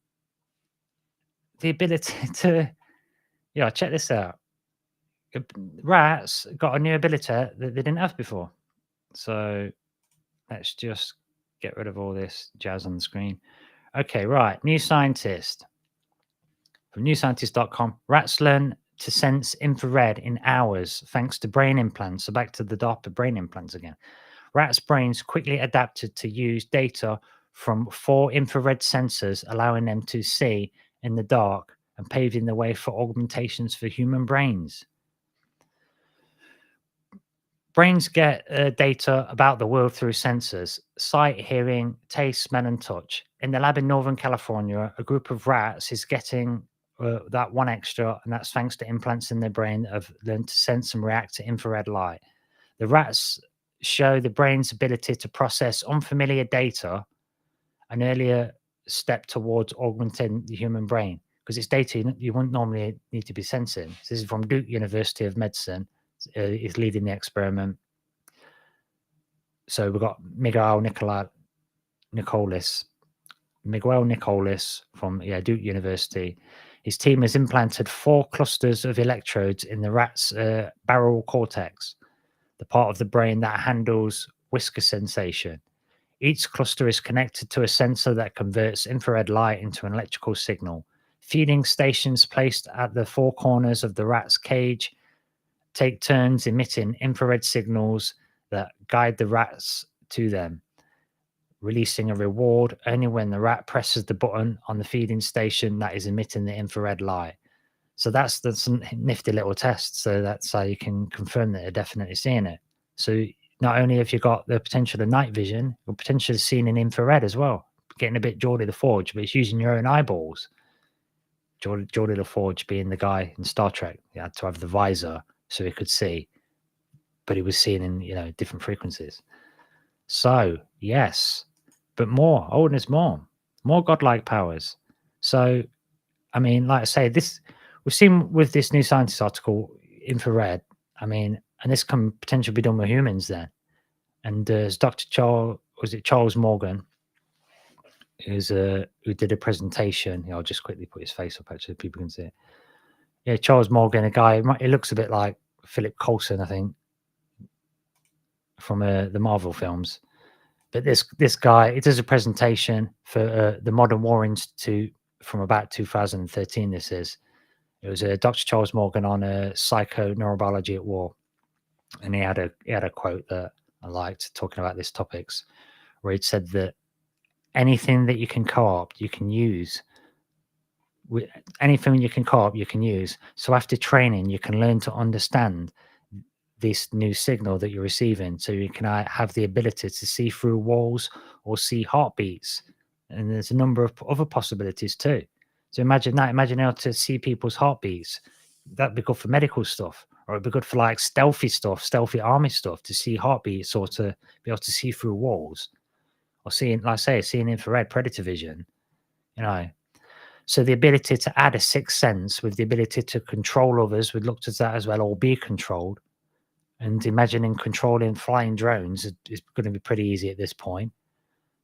the ability to, check this out. Rats got a new ability that they didn't have before. So let's just get rid of all this jazz on the screen. Okay, right. New Scientist. From newscientist.com, rats learn to sense infrared in hours thanks to brain implants. So back to the DARPA brain implants again. Rats' brains quickly adapted to use data from 4 infrared sensors, allowing them to see in the dark and paving the way for augmentations for human brains. Brains get data about the world through sensors: sight, hearing, taste, smell, and touch. In the lab in Northern California, a group of rats is getting that one extra, and that's thanks to implants in their brain that have learned to sense and react to infrared light. The rats show the brain's ability to process unfamiliar data, an earlier step towards augmenting the human brain, because it's data you wouldn't normally need to be sensing. So this is from Duke University of Medicine. Is leading the experiment. So we've got Miguel Nicolis from Duke University. His team has implanted 4 clusters of electrodes in the rat's barrel cortex, the part of the brain that handles whisker sensation. Each cluster is connected to a sensor that converts infrared light into an electrical signal. Feeding stations placed at the 4 corners of the rat's cage take turns emitting infrared signals that guide the rats to them. releasing a reward only when the rat presses the button on the feeding station that is emitting the infrared light. So that's some nifty little test. So that's how you can confirm that they're definitely seeing it. So not only have you got the potential of night vision, you're potentially seeing in infrared as well. Getting a bit Geordie the Forge, but it's using your own eyeballs. Geordie the Forge being the guy in Star Trek. He had to have the visor so he could see, but he was seeing in different frequencies. So yes, but more. Oh, there's more godlike powers. So I mean, like I say, this we've seen with this New Scientist article, infrared. I mean, and this can potentially be done with humans then. And as Dr. Charles Morgan, who did a presentation. I'll just quickly put his face up actually, so people can see it. Yeah, Charles Morgan, a guy. He looks a bit like Philip Coulson, I think, from the Marvel films. But this guy, he does a presentation for the Modern War Institute from about 2013. This is. It was Dr. Charles Morgan on psychoneurobiology at war, and he had a quote that I liked talking about these topics, where he'd said that anything that you can co-opt, you can use. Anything you can co-opt, you can use. So after training, you can learn to understand this new signal that you're receiving, so you can have the ability to see through walls or see heartbeats, and there's a number of other possibilities too. So imagine how to see people's heartbeats. That'd be good for medical stuff, or it'd be good for like stealthy stuff, stealthy army stuff, to see heartbeats or to be able to see through walls, or seeing, like I say, seeing infrared predator vision. So the ability to add a sixth sense with the ability to control others, we looked at that as well, or be controlled. And imagining controlling flying drones is going to be pretty easy at this point.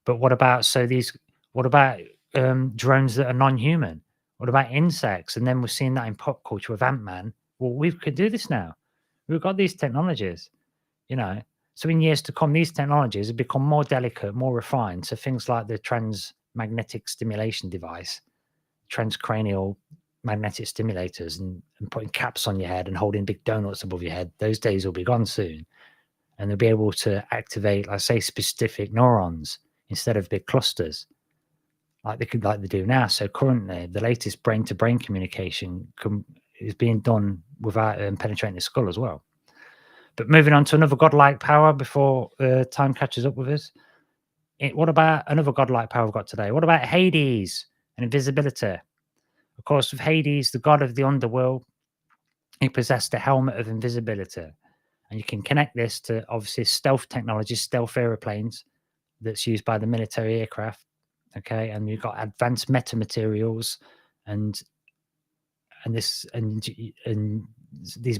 But what about drones that are non-human? What about insects? And then we're seeing that in pop culture with Ant-Man. Well, we could do this now. We've got these technologies, So in years to come, these technologies have become more delicate, more refined. So things like the transmagnetic stimulation device, transcranial magnetic stimulators, and putting caps on your head and holding big donuts above your head, those days will be gone soon. And they'll be able to activate, like say, specific neurons instead of big clusters, like they do now. So currently, the latest brain-to-brain communication is being done without penetrating the skull as well. But moving on to another godlike power before time catches up with us. What about another godlike power we've got today? What about Hades and invisibility? Of course, with Hades, the god of the underworld, he possessed a helmet of invisibility. And you can connect this to, obviously, stealth technology, stealth aeroplanes that's used by the military aircraft. Okay, and you've got advanced metamaterials, and these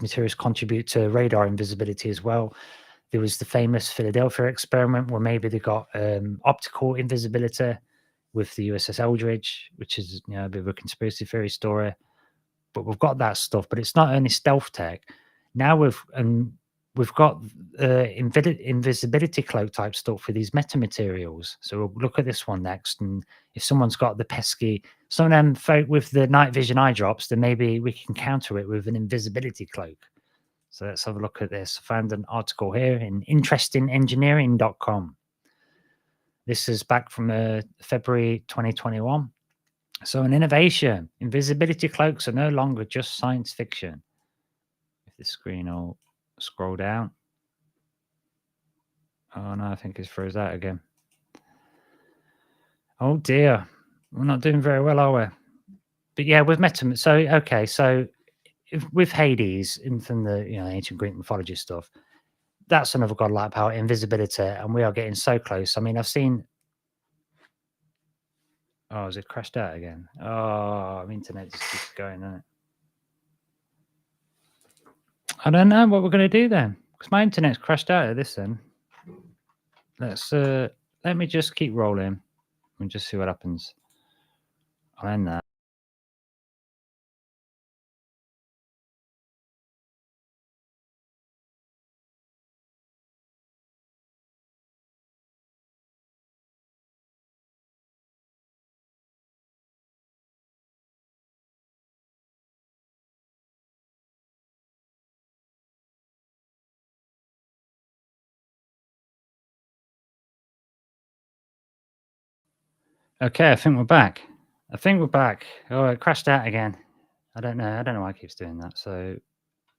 materials contribute to radar invisibility as well. There was the famous Philadelphia experiment where maybe they got optical invisibility with the USS Eldridge, which is a bit of a conspiracy theory story. But we've got that stuff. But it's not only stealth tech. Now we've got invisibility cloak type stuff for these metamaterials. So we'll look at this one next. And if someone's got the pesky, some of them folk with the night vision eye drops, then maybe we can counter it with an invisibility cloak. So let's have a look at this. I found an article here in interestingengineering.com. This is back from February 2021. So an innovation. Invisibility cloaks are no longer just science fiction. If the screen will scroll down. Oh no, I think it's froze out again. Oh dear. We're not doing very well, are we? But yeah, with so with Hades from the ancient Greek mythology stuff, that's another godlike power, invisibility, and we are getting so close. I mean, I've seen. Oh, has it crashed out again? Oh, my internet just keeps going, isn't it? I don't know what we're going to do then, because my internet's crashed out at this end. Let me just keep rolling and just see what happens. I'll end that. Okay, I think we're back. Oh, it crashed out again. I don't know why it keeps doing that. So,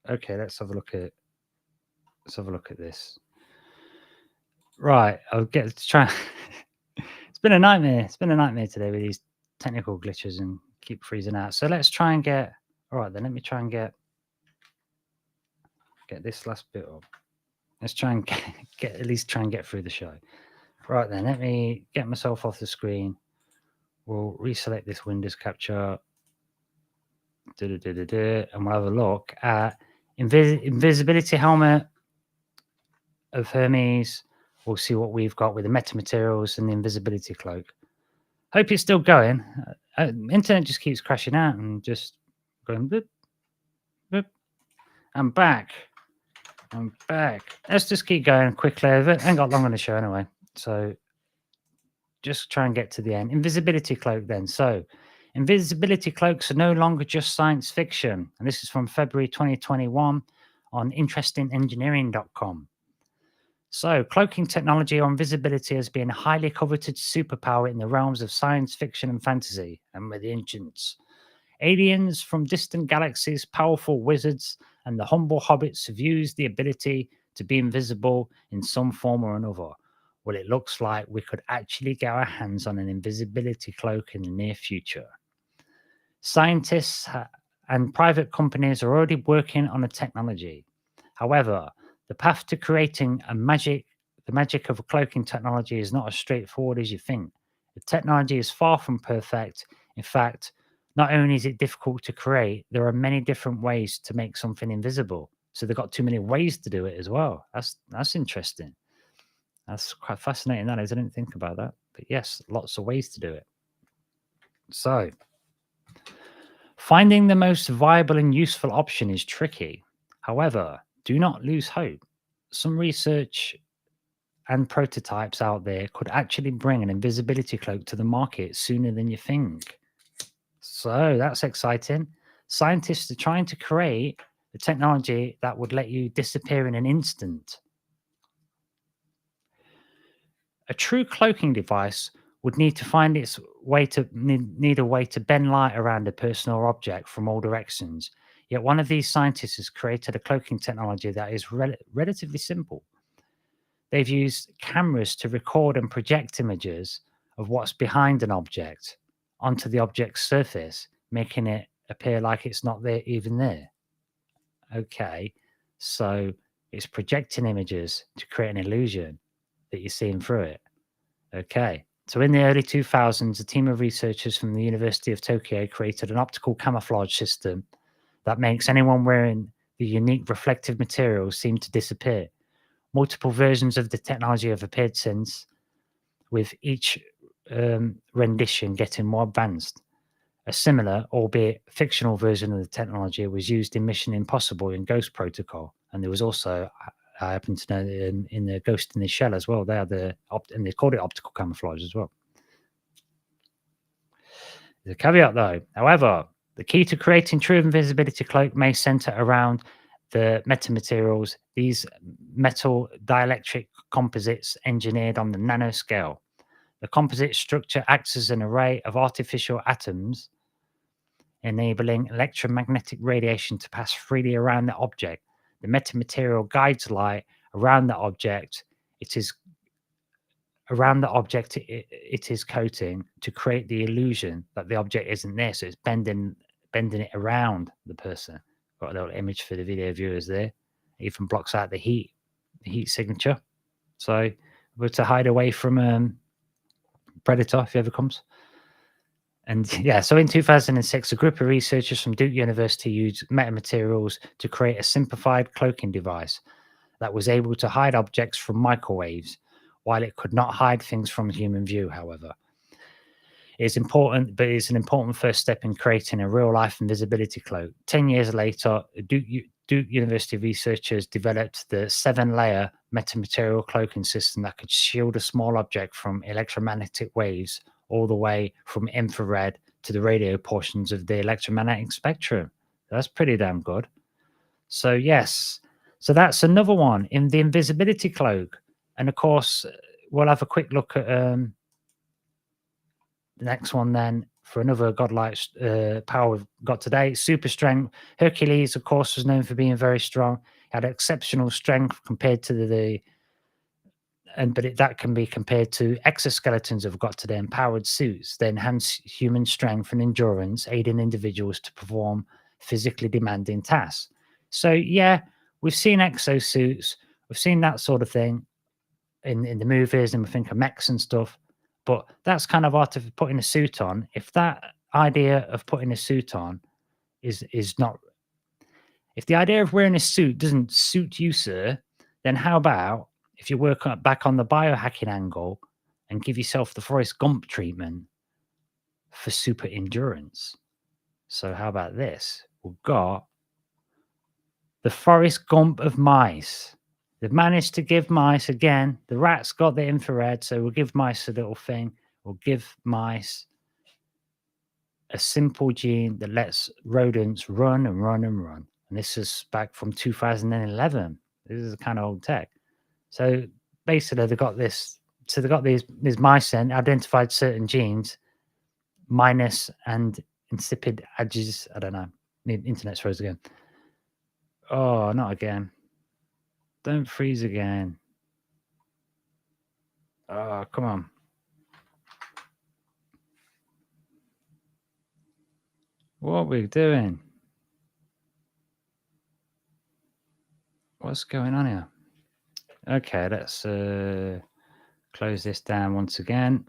okay, let's have a look at this. Right, I'll get to try. It's been a nightmare. It's been a nightmare today with these technical glitches and keep freezing out. So let's try and get. All right, then let me try and get this last bit up. Let's try and get at least try and get through the show. Right then, let me get myself off the screen. We'll reselect this Windows capture. And we'll have a look at invisibility helmet of Hermes. We'll see what we've got with the metamaterials and the invisibility cloak. Hope it's still going. Internet just keeps crashing out and just going boop, boop. I'm back. Let's just keep going quickly. I ain't got long on the show anyway. So just try and get to the end. Invisibility cloak then. So invisibility cloaks are no longer just science fiction. And this is from February 2021 on interestingengineering.com. So cloaking technology or invisibility has been a highly coveted superpower in the realms of science fiction and fantasy, and with the ancients. Aliens from distant galaxies, powerful wizards, and the humble hobbits have used the ability to be invisible in some form or another. Well, it looks like we could actually get our hands on an invisibility cloak in the near future. Scientists and private companies are already working on a technology. However, the path to creating the magic of a cloaking technology is not as straightforward as you think. The technology is far from perfect. In fact, not only is it difficult to create, there are many different ways to make something invisible. So they've got too many ways to do it as well. That's interesting. That's quite fascinating, that is. I didn't think about that. But yes, lots of ways to do it. So, finding the most viable and useful option is tricky. However, do not lose hope. Some research and prototypes out there could actually bring an invisibility cloak to the market sooner than you think. So that's exciting. Scientists are trying to create a technology that would let you disappear in an instant. A true cloaking device would need to find its way to need a way to bend light around a person or object from all directions. Yet one of these scientists has created a cloaking technology that is relatively simple. They've used cameras to record and project images of what's behind an object onto the object's surface, making it appear like it's not there, even there. Okay, so it's projecting images to create an illusion that you're seeing through it. Okay, so in the early 2000s, a team of researchers from the University of Tokyo created an optical camouflage system that makes anyone wearing the unique reflective materials seem to disappear. Multiple versions of the technology have appeared since, with each rendition getting more advanced. A similar, albeit fictional version of the technology was used in Mission Impossible and Ghost Protocol. And there was also, I happen to know, in the Ghost in the Shell as well. They had and they called it optical camouflage as well. There's a caveat though. However, the key to creating true invisibility cloak may center around the metamaterials, these metal dielectric composites engineered on the nanoscale. The composite structure acts as an array of artificial atoms, enabling electromagnetic radiation to pass freely around the object. The metamaterial guides light around the object. It is coating to create the illusion that the object isn't there. So it's bending it around the person. Got a little image for the video viewers there. It even blocks out the heat signature. So we're to hide away from Predator if he ever comes. And yeah, so in 2006, a group of researchers from Duke University used metamaterials to create a simplified cloaking device that was able to hide objects from microwaves, while it could not hide things from human view, however. It's important, but it's an important first step in creating a real-life invisibility cloak. 10 years later, Duke University researchers developed the 7-layer metamaterial cloaking system that could shield a small object from electromagnetic waves all the way from infrared to the radio portions of the electromagnetic spectrum. That's pretty damn good. So yes, so that's another one in the invisibility cloak. And of course, we'll have a quick look at The next one then, for another godlike power we've got today, super strength. Hercules, of course, was known for being very strong. He had exceptional strength compared to that can be compared to exoskeletons we've got today, empowered suits. They enhance human strength and endurance, aiding individuals to perform physically demanding tasks. So yeah, we've seen exosuits, we've seen that sort of thing in the movies, and we think of mechs and stuff. But that's kind of art of putting a suit on. If that idea of putting a suit on is not, if the idea of wearing a suit doesn't suit you, sir, then how about if you work back on the biohacking angle and give yourself the Forrest Gump treatment for super endurance? So how about this? We've got the Forrest Gump of mice. They've managed to give mice, again, the rats got the infrared, so we'll give mice a little thing. We'll give mice a simple gene that lets rodents run and run and run. And this is back from 2011. This is kind of old tech. So basically, they got this. So they got these mice in, identified certain genes, minus and insipid edges. I don't know. The internet's froze again. Oh, not again. Don't freeze again. Oh, come on. What are we doing? What's going on here? Okay, let's close this down once again.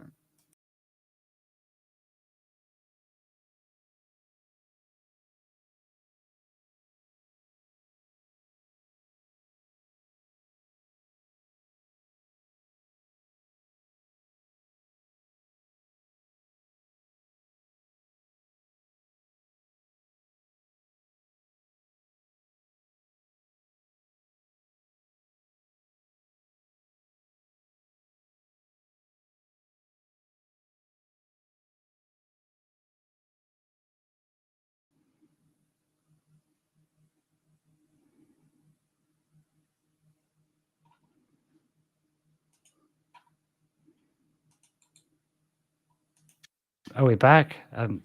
Are we back?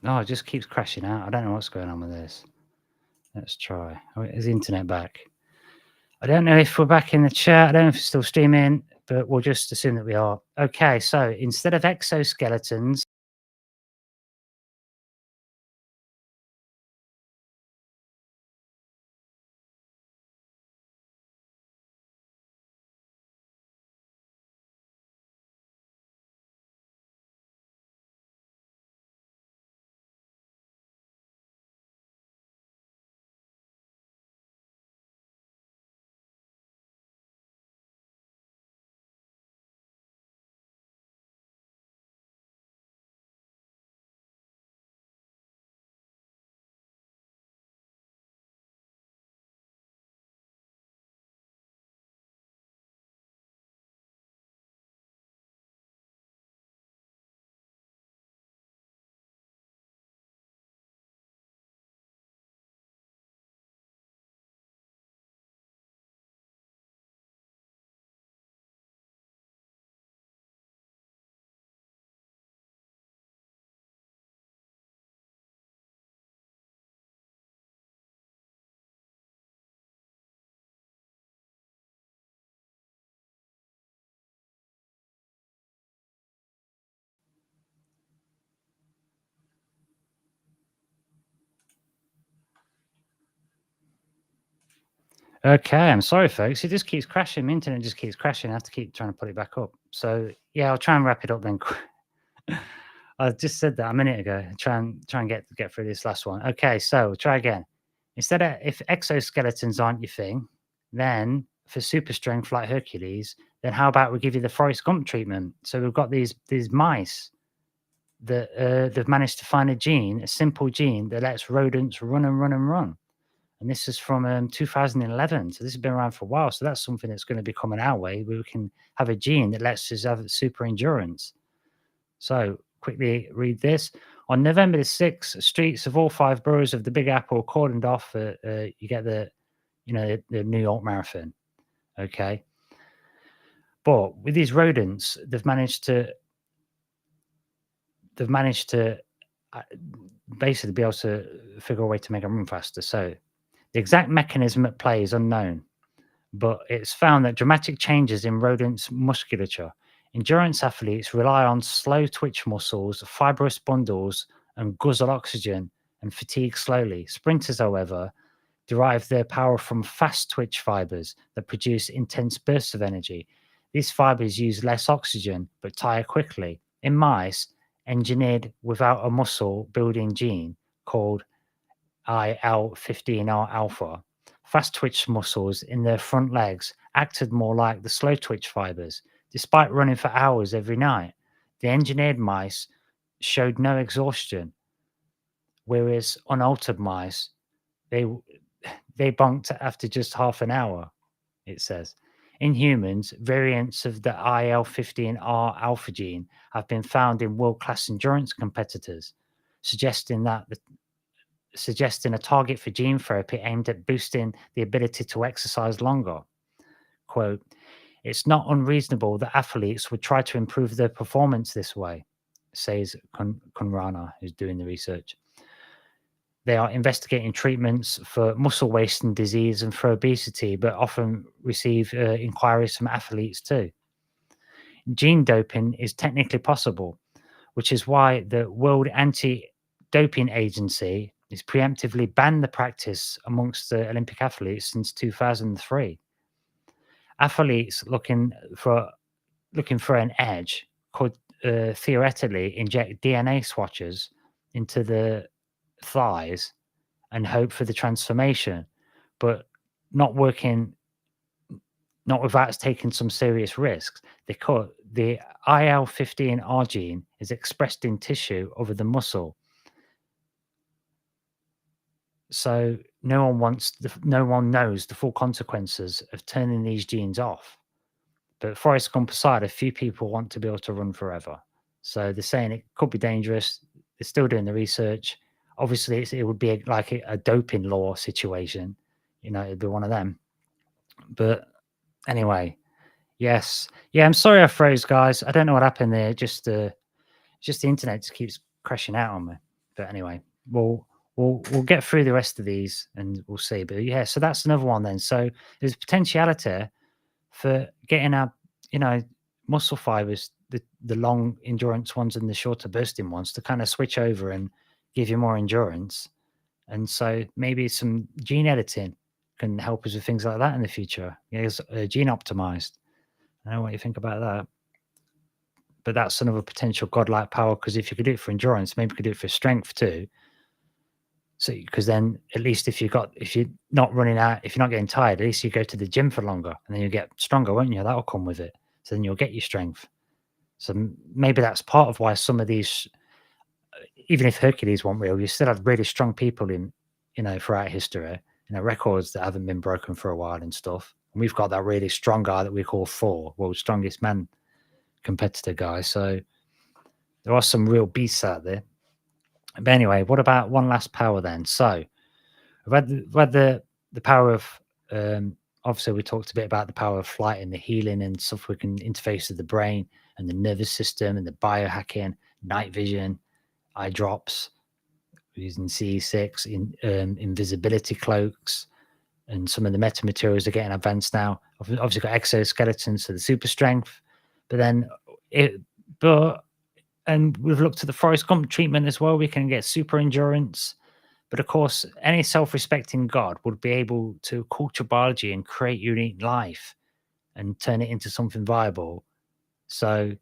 No, it just keeps crashing out. I don't know what's going on with this. Let's try. Oh, is the internet back? I don't know if we're back in the chat. I don't know if it's still streaming, but we'll just assume that we are. Okay, so instead of exoskeletons, okay, I'm sorry, folks. It just keeps crashing. The internet just keeps crashing. I have to keep trying to put it back up. So yeah, I'll try and wrap it up then. I just said that a minute ago. Try and get through this last one. Okay, so try again. Instead of, if exoskeletons aren't your thing, then for super strength like Hercules, then how about we give you the Forrest Gump treatment? So we've got these mice that they've managed to find a gene, a simple gene that lets rodents run and run and run. And this is from 2011. So this has been around for a while. So that's something that's going to be coming our way, where we can have a gene that lets us have super endurance. So quickly read this. On November the 6th, streets of all 5 boroughs of the Big Apple cordoned off. You get the New York Marathon. Okay. But with these rodents, they've managed to they've managed to basically be able to figure a way to make them run faster. So the exact mechanism at play is unknown, but it's found that dramatic changes in rodents' musculature. Endurance athletes rely on slow twitch muscles, fibrous bundles, and guzzle oxygen and fatigue slowly. Sprinters, however, derive their power from fast twitch fibers that produce intense bursts of energy. These fibers use less oxygen but tire quickly. In mice, engineered without a muscle building gene called IL-15R alpha, fast twitch muscles in their front legs acted more like the slow twitch fibers. Despite running for hours every night, the engineered mice showed no exhaustion, whereas unaltered mice, they bonked after just half an hour, it says. In humans, variants of the IL-15R alpha gene have been found in world-class endurance competitors, suggesting a target for gene therapy aimed at boosting the ability to exercise longer. Quote, "It's not unreasonable that athletes would try to improve their performance this way," says Conrana, who's doing the research. They are investigating treatments for muscle wasting disease and for obesity, but often receive inquiries from athletes too. Gene doping is technically possible, which is why the World Anti-Doping Agency has preemptively banned the practice amongst the Olympic athletes since 2003. Athletes looking for an edge could theoretically inject DNA swatches into the thighs and hope for the transformation, but not without taking some serious risks. The IL-15R gene is expressed in tissue other than muscle, so no one knows the full consequences of turning these genes off. But Forrest Gump aside, a few people want to be able to run forever, so they're saying it could be dangerous. They're still doing the research. Obviously, it would be like a doping law situation. It'd be one of them. But anyway, yes. Yeah, I'm sorry I froze, guys. I don't know what happened there. Just the internet just keeps crashing out on me. But anyway, we'll get through the rest of these and we'll see. But yeah, so that's another one then. So there's potentiality for getting our, muscle fibers, the long endurance ones and the shorter bursting ones, to kind of switch over and give you more endurance. And so maybe some gene editing can help us with things like that in the future. It's gene optimized. I don't know what you think about that. But that's another potential godlike power, because if you could do it for endurance, maybe you could do it for strength too. So, because then at least if you're not running out, if you're not getting tired, at least you go to the gym for longer and then you get stronger, won't you? That'll come with it. So then you'll get your strength. So maybe that's part of why some of these, even if Hercules weren't real, you still had really strong people in, throughout history, records that haven't been broken for a while and stuff. And we've got that really strong guy that we call Thor, world's strongest man competitor guy. So there are some real beasts out there. But anyway, what about one last power then? So I've read the power of, obviously we talked a bit about the power of flight and the healing and stuff we can interface with the brain and the nervous system and the biohacking, night vision, eye drops, using CE6, invisibility cloaks, and some of the metamaterials are getting advanced now. Obviously got exoskeletons for the super strength, and we've looked at the Forrest Gump treatment as well. We can get super endurance. But of course, any self-respecting God would be able to culture biology and create unique life and turn it into something viable. So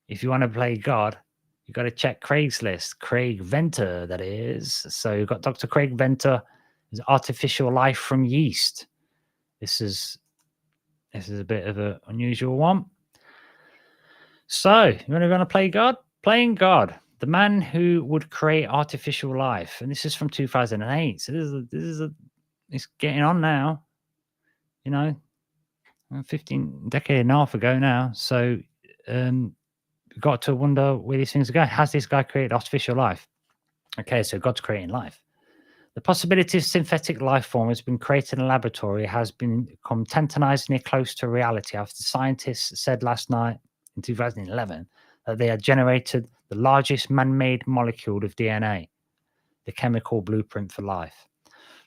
if you want to play God, you've got to check Craigslist. Craig Venter, that is. So you've got Dr. Craig Venter, is artificial life from yeast. This is a bit of an unusual one. So you want to play God? Playing God, the man who would create artificial life, and this is from 2008. So it's getting on now. 15 decade and a half ago now. So got to wonder where these things are going. Has this guy created artificial life? Okay, so God's creating life. The possibility of synthetic life form has been created in a laboratory has become tantalizingly close to reality after scientists said last night in 2011 that they had generated the largest man-made molecule of DNA, the chemical blueprint for life.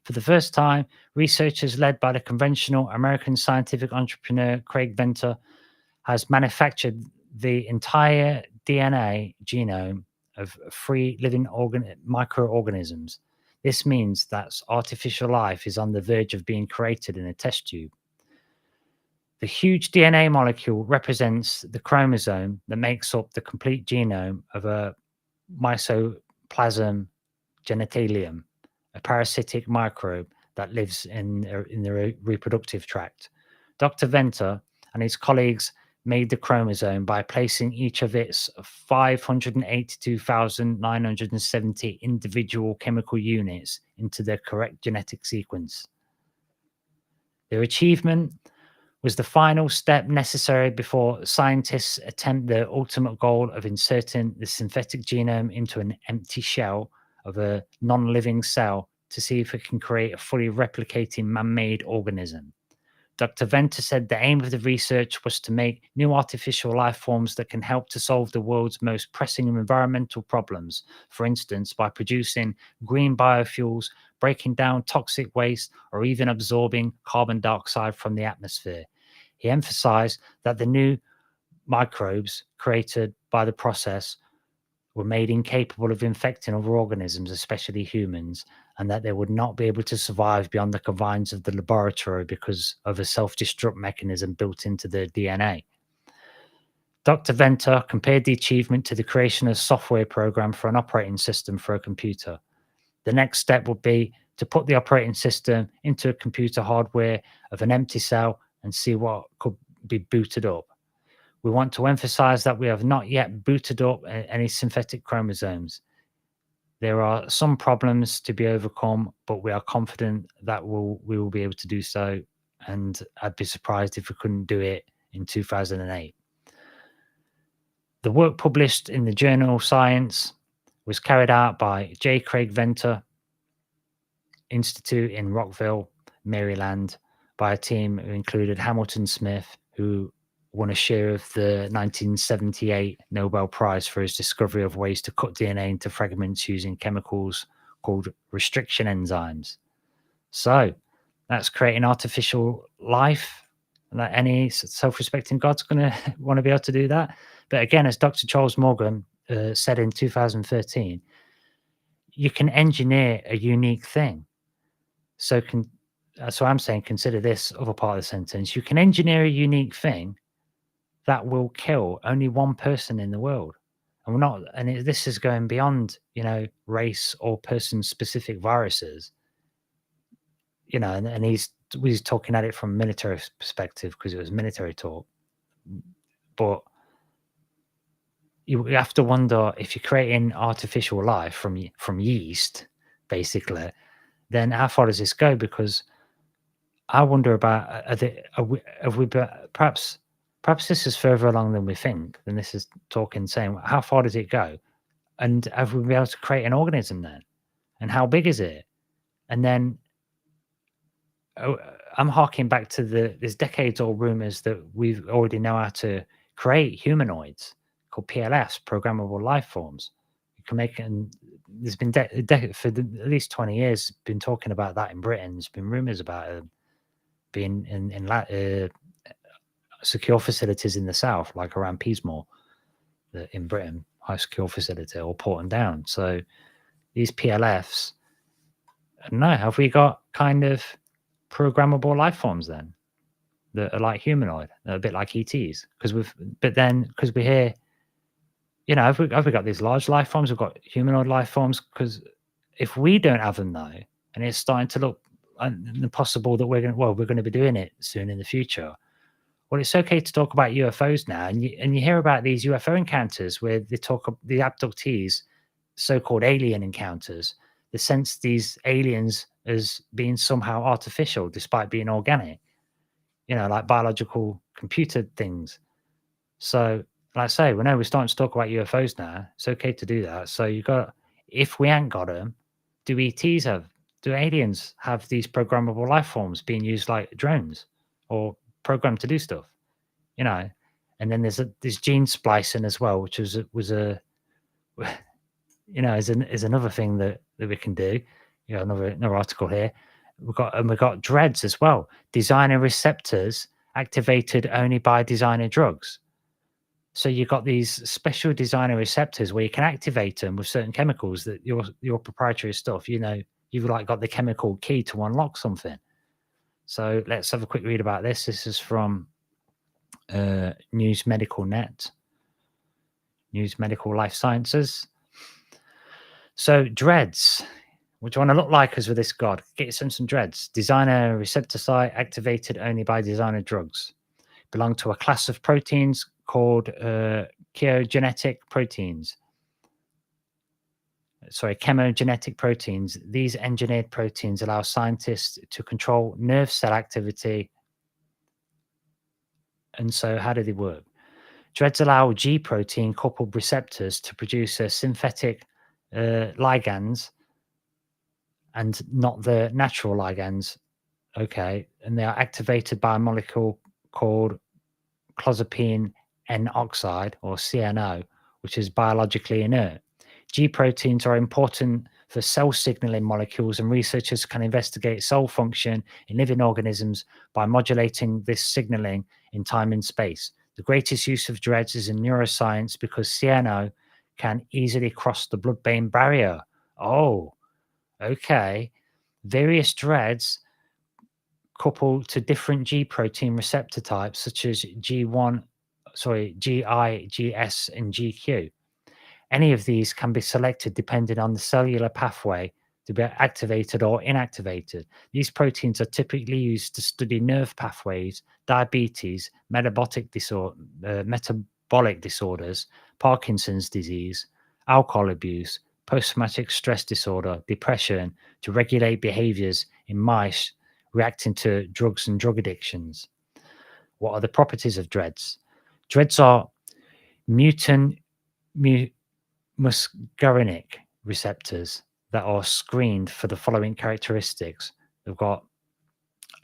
For the first time, researchers led by the conventional American scientific entrepreneur Craig Venter has manufactured the entire DNA genome of free living microorganisms. This means that artificial life is on the verge of being created in a test tube. The huge DNA molecule represents the chromosome that makes up the complete genome of a Mycoplasma genitalium, a parasitic microbe that lives in the reproductive tract. Dr. Venter and his colleagues made the chromosome by placing each of its 582,970 individual chemical units into their correct genetic sequence. Their achievement was the final step necessary before scientists attempt their ultimate goal of inserting the synthetic genome into an empty shell of a non-living cell to see if it can create a fully replicating man-made organism. Dr. Venter said the aim of the research was to make new artificial life forms that can help to solve the world's most pressing environmental problems, for instance, by producing green biofuels, breaking down toxic waste, or even absorbing carbon dioxide from the atmosphere. He emphasized that the new microbes created by the process were made incapable of infecting other organisms, especially humans, and that they would not be able to survive beyond the confines of the laboratory because of a self-destruct mechanism built into their DNA. Dr. Venter compared the achievement to the creation of a software program for an operating system for a computer. The next step would be to put the operating system into a computer hardware of an empty cell and see what could be booted up. We want to emphasize that we have not yet booted up any synthetic chromosomes. There are some problems to be overcome, but we are confident that we will be able to do so, and I'd be surprised if we couldn't do it in 2008. The work published in the journal Science was carried out by J. Craig Venter Institute in Rockville, Maryland, by a team who included Hamilton Smith, who won a share of the 1978 Nobel Prize for his discovery of ways to cut DNA into fragments using chemicals called restriction enzymes. So that's creating artificial life. That any self-respecting God's going to want to be able to do that. But again, as Dr. Charles Morgan said in 2013, you can engineer a unique thing. So I'm saying, consider this other part of the sentence. You can engineer a unique thing that will kill only one person in the world. And this is going beyond, race or person-specific viruses. And he's talking at it from a military perspective because it was military talk. But you have to wonder, if you're creating artificial life from yeast, basically, then how far does this go? Because I wonder about, perhaps this is further along than we think, than this is talking, saying, how far does it go? And have we been able to create an organism then? And how big is it? And then I'm harking back to there's decades-old rumors that we already know how to create humanoids called PLFs, programmable life forms. You can make, and there's been for at least 20 years been talking about that in Britain. There's been rumors about it being in secure facilities in the south, like around Peasmore in Britain, high secure facility, or Porton Down. So these PLFs, I don't know, have we got kind of programmable life forms then that are like humanoid, a bit like ETs? Because we hear, have we got these large life forms? We've got humanoid life forms. Because if we don't have them though, and it's starting to look possible that we're going to be doing it soon in the future. Well, it's okay to talk about UFOs now, and you hear about these UFO encounters where they talk the abductees, so-called alien encounters. They sense these aliens as being somehow artificial, despite being organic. Like biological computer things. So, like I say, we're starting to talk about UFOs now. It's okay to do that. So if we ain't got them, do aliens have these programmable life forms being used like drones or programmed to do stuff? And then there's gene splicing as well, which was a is another thing that we can do. Another article here. We've got dreads as well. Designer receptors activated only by designer drugs. So you've got these special designer receptors where you can activate them with certain chemicals that your proprietary stuff. You've like got the chemical key to unlock something. So let's have a quick read about this. This is from News Medical Net, News Medical Life Sciences. So dreads. What do you want to look like as with this god? Get yourself some dreads. Designer receptor site activated only by designer drugs. Belong to a class of proteins called chemogenetic proteins. Chemogenetic proteins. These engineered proteins allow scientists to control nerve cell activity. And so how do they work? Dreads allow G protein coupled receptors to produce a synthetic ligands and not the natural ligands. Okay. And they are activated by a molecule called clozapine N oxide, or CNO, which is biologically inert. G proteins are important for cell signaling molecules, and researchers can investigate cell function in living organisms by modulating this signaling in time and space. The greatest use of dreads is in neuroscience because CNO can easily cross the blood-brain barrier. Oh, okay. Various dreads coupled to different G protein receptor types, such as GI, GS, and GQ. Any of these can be selected depending on the cellular pathway to be activated or inactivated. These proteins are typically used to study nerve pathways, diabetes, metabolic disorders, Parkinson's disease, alcohol abuse, post-traumatic stress disorder, depression, to regulate behaviors in mice reacting to drugs and drug addictions. What are the properties of dreads? Dreads are mutant muscarinic receptors that are screened for the following characteristics. They've got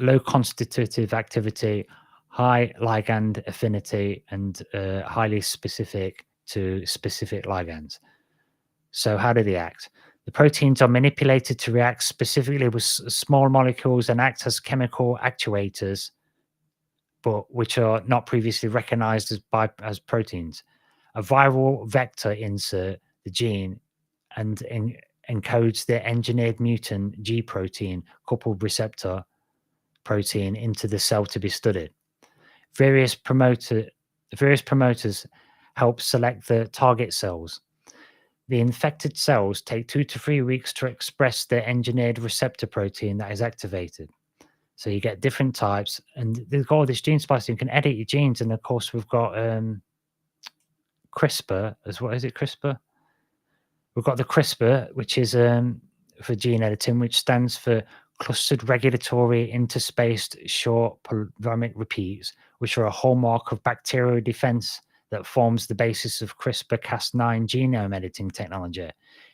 low constitutive activity, high ligand affinity, and highly specific to specific ligands. So how do they act? The proteins are manipulated to react specifically with small molecules and act as chemical actuators, but which are not previously recognized as proteins. A viral vector insert the gene and encodes the engineered mutant G protein coupled receptor protein into the cell to be studied. Various promoters help select the target cells. The infected cells take 2 to 3 weeks to express the engineered receptor protein that is activated. So you get different types, and they've got all this gene splicing. You can edit your genes, and of course we've got CRISPR as well. Is it CRISPR? We've got the CRISPR, which is for gene editing, which stands for clustered regulatory interspaced short polymeric repeats, which are a hallmark of bacterial defense that forms the basis of CRISPR-Cas9 genome editing technology.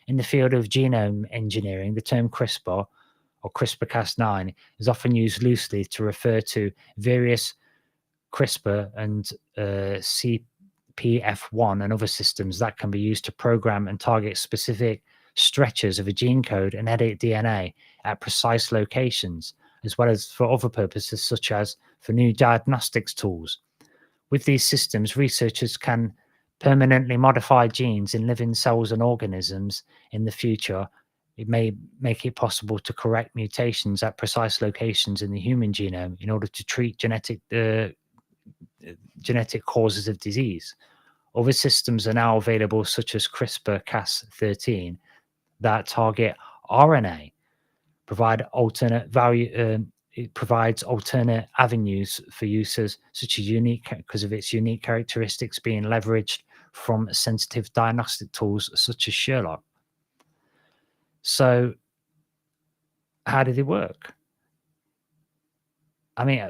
In the field of genome engineering, the term CRISPR or CRISPR-Cas9 is often used loosely to refer to various CRISPR and CPF1 and other systems that can be used to program and target specific stretches of a gene code and edit DNA at precise locations, as well as for other purposes such as for new diagnostics tools. With these systems, researchers can permanently modify genes in living cells and organisms in the future. It may make it possible to correct mutations at precise locations in the human genome in order to treat genetic causes of disease. Other systems are now available, such as CRISPR-Cas13, that target RNA, provide alternate value. It provides alternate avenues for users, such as because of its unique characteristics being leveraged from sensitive diagnostic tools such as Sherlock. So, how did it work? I mean,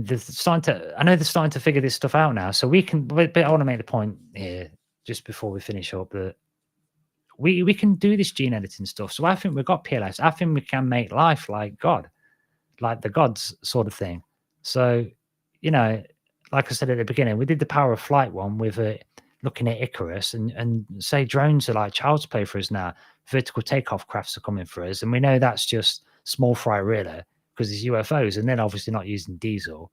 they're starting to. I know they're starting to figure this stuff out now. So we can. But I want to make the point here, just before we finish up, that we can do this gene editing stuff. So I think we've got PLS. I think we can make life like God, like the gods sort of thing. So, like I said at the beginning, we did the power of flight one with looking at Icarus and say drones are like child's play for us now. Vertical takeoff crafts are coming for us, and we know that's just small fry really because it's UFOs, and then obviously not using diesel.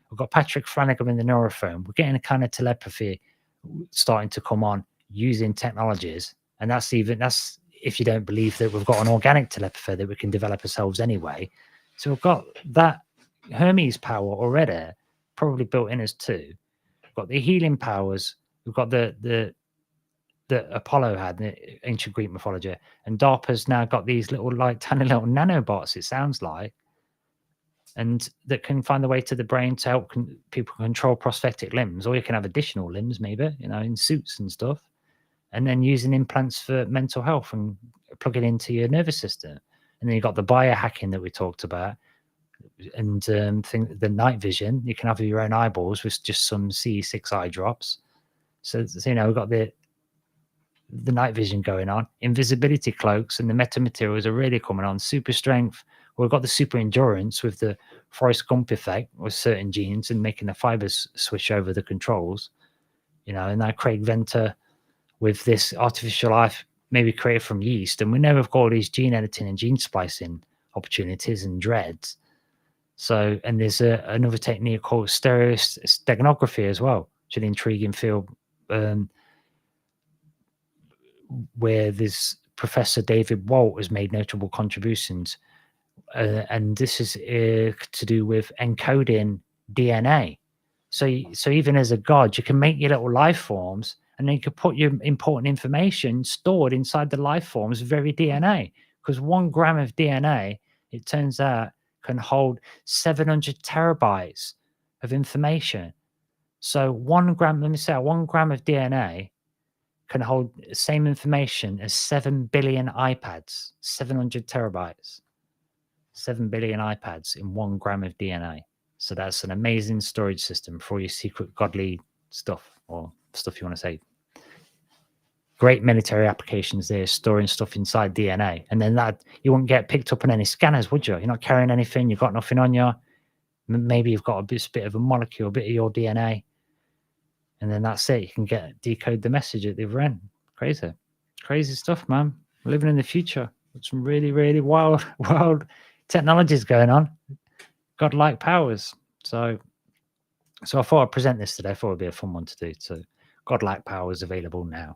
We've got Patrick Flanagan in the neurophone. We're getting a kind of telepathy starting to come on using technologies, and that's if you don't believe that we've got an organic telepathy that we can develop ourselves anyway. So we've got that Hermes power already, probably built in us too. We've got the healing powers. We've got the Apollo had in ancient Greek mythology, and DARPA's now got these little like tiny little nanobots. It sounds like, and that can find their way to the brain to help people control prosthetic limbs, or you can have additional limbs, maybe in suits and stuff, and then using implants for mental health and plug it into your nervous system. And then you've got the biohacking that we talked about, and the night vision. You can have your own eyeballs with just some C6 eye drops. So we've got the night vision going on, invisibility cloaks, and the metamaterials are really coming on. Super strength. We've got the super endurance with the Forrest Gump effect with certain genes and making the fibers switch over the controls. And now Craig Venter with this artificial life maybe created from yeast. And we know we've got all these gene editing and gene splicing opportunities and dreads. So, and there's another technique called stereosteganography as well, which is an intriguing field where this Professor David Walt has made notable contributions. And this is to do with encoding DNA. So even as a god, you can make your little life forms, and then you can put your important information stored inside the life form's very DNA. Because 1 gram of DNA, it turns out, can hold 700 terabytes of information. So 1 gram, let me say, 1 gram of DNA can hold the same information as 7 billion iPads, 700 terabytes. 7 billion iPads in 1 gram of DNA. So that's an amazing storage system for all your secret godly stuff, or stuff you want to save. Great military applications there, storing stuff inside DNA. And then that you wouldn't get picked up on any scanners, would you? You're not carrying anything, you've got nothing on you. Maybe you've got a bit of a molecule, a bit of your DNA. And then that's it. You can decode the message at the other end. Crazy stuff, man. We're living in the future with some really, really wild technologies going on, godlike powers. So I thought I'd present this today. I thought it'd be a fun one to do. So godlike powers available now.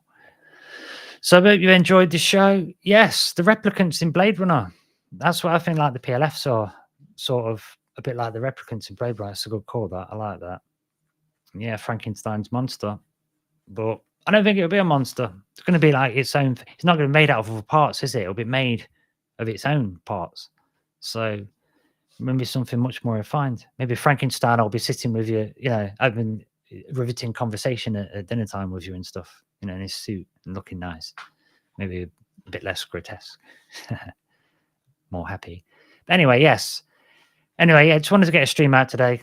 So I hope you enjoyed the show. Yes, the replicants in Blade Runner. That's what I think. Like the PLFs are sort of a bit like the replicants in Blade Runner. It's a good call. That I like that. Yeah, Frankenstein's monster, but I don't think it'll be a monster. It's going to be like its own. It's not going to be made out of other parts, is it? It'll be made of its own parts. So maybe something much more refined. Maybe Frankenstein will be sitting with you, having riveting conversation at dinner time with you and stuff, in his suit and looking nice. Maybe a bit less grotesque, more happy. But anyway, yes. Anyway, yeah, just wanted to get a stream out today.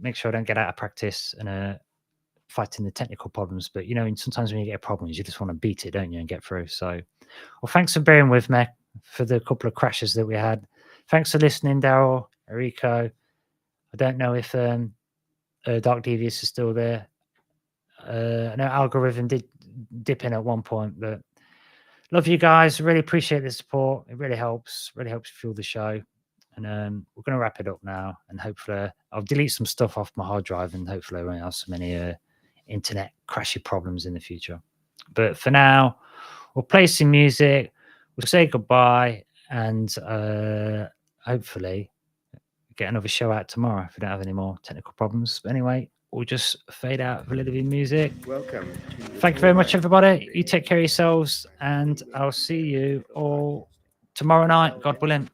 Make sure I don't get out of practice and fighting the technical problems. But, sometimes when you get problems, you just want to beat it, don't you, and get through. So, well, thanks for bearing with me for the couple of crashes that we had. Thanks for listening, Daryl, Eriko. I don't know if Dark Devious is still there. I know Algorithm did dip in at one point, but love you guys. Really appreciate the support. It really helps fuel the show. And we're going to wrap it up now. And hopefully I'll delete some stuff off my hard drive, and hopefully I won't have so many internet crashy problems in the future. But for now, we'll play some music. We'll say goodbye. And hopefully get another show out tomorrow if we don't have any more technical problems. But anyway, we'll just fade out with a little bit of music. Welcome. Thank you very much, everybody. You take care of yourselves, and I'll see you all tomorrow night, God willing.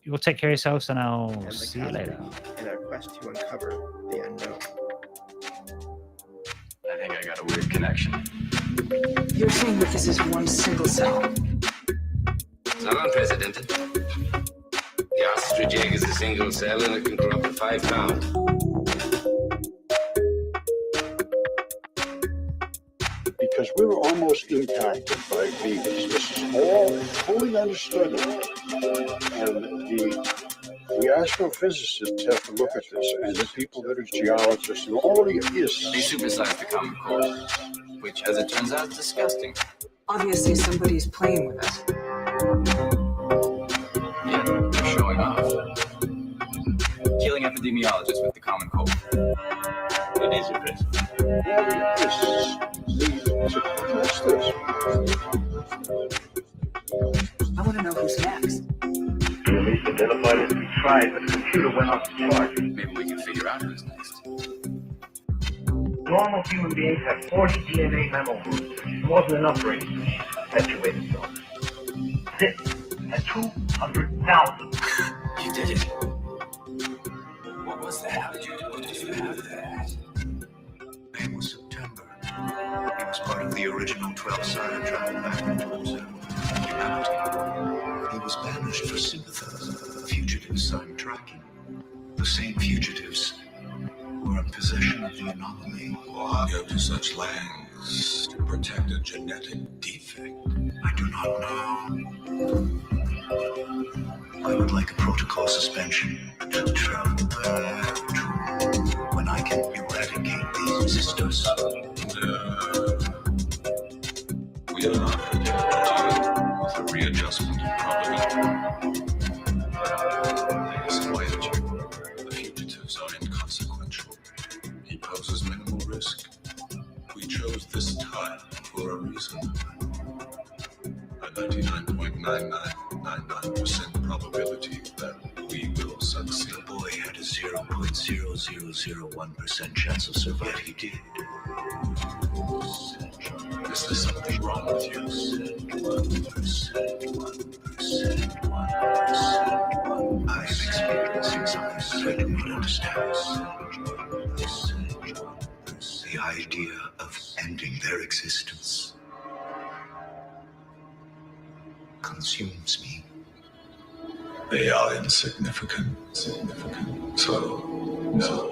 You'll take care of yourselves, and I'll see you later. In our quest to uncover the unknown. I think I got a weird connection. You're saying that this is one single cell? It's not unprecedented. The ostrich egg is a single cell and it can grow up to 5 pounds. Because we were almost impacted by Venus. This is all fully understood. And the astrophysicists have to look at this, and the people that are geologists, and all of this. They supersize the common core. which, as it turns out, is disgusting. Obviously, somebody's playing with us. Yeah, they're showing off. Killing epidemiologists with the common cold. It is impressive. I want to know who's next. At least identified as we tried, but the computer went off the chart. Maybe we can figure out who's next. Normal human beings have 40 DNA memo groups. More than enough brains to perpetuate itself. This had 200,000. You did it. What was that? How did you do it? Did you have that? It was September. He was part of the original 12 sign travel back towards humanity. He was banished for sympathizing with the fugitive sign tracking. The same fugitives were in possession of the anomaly. Why go to such lengths to protect a genetic defect? I do not know. I would like a protocol suspension to travel back to when I can eradicate these resistors. We are not prepared to deal with a readjustment of probability. There is a way that the fugitives are inconsequential. He poses minimal risk. We chose this time for a reason. A 99.9999% probability that we will succeed. The boy had a 0.0001% chance of survival. He did. Is there something wrong with you? 1%. I am experiencing something that I do not understand. The idea of ending their existence consumes me. They are insignificant. So, no.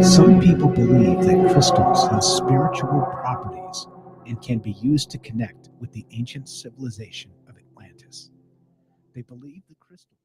Some people believe that crystals have spiritual properties and can be used to connect with the ancient civilization of Atlantis. They believe the crystal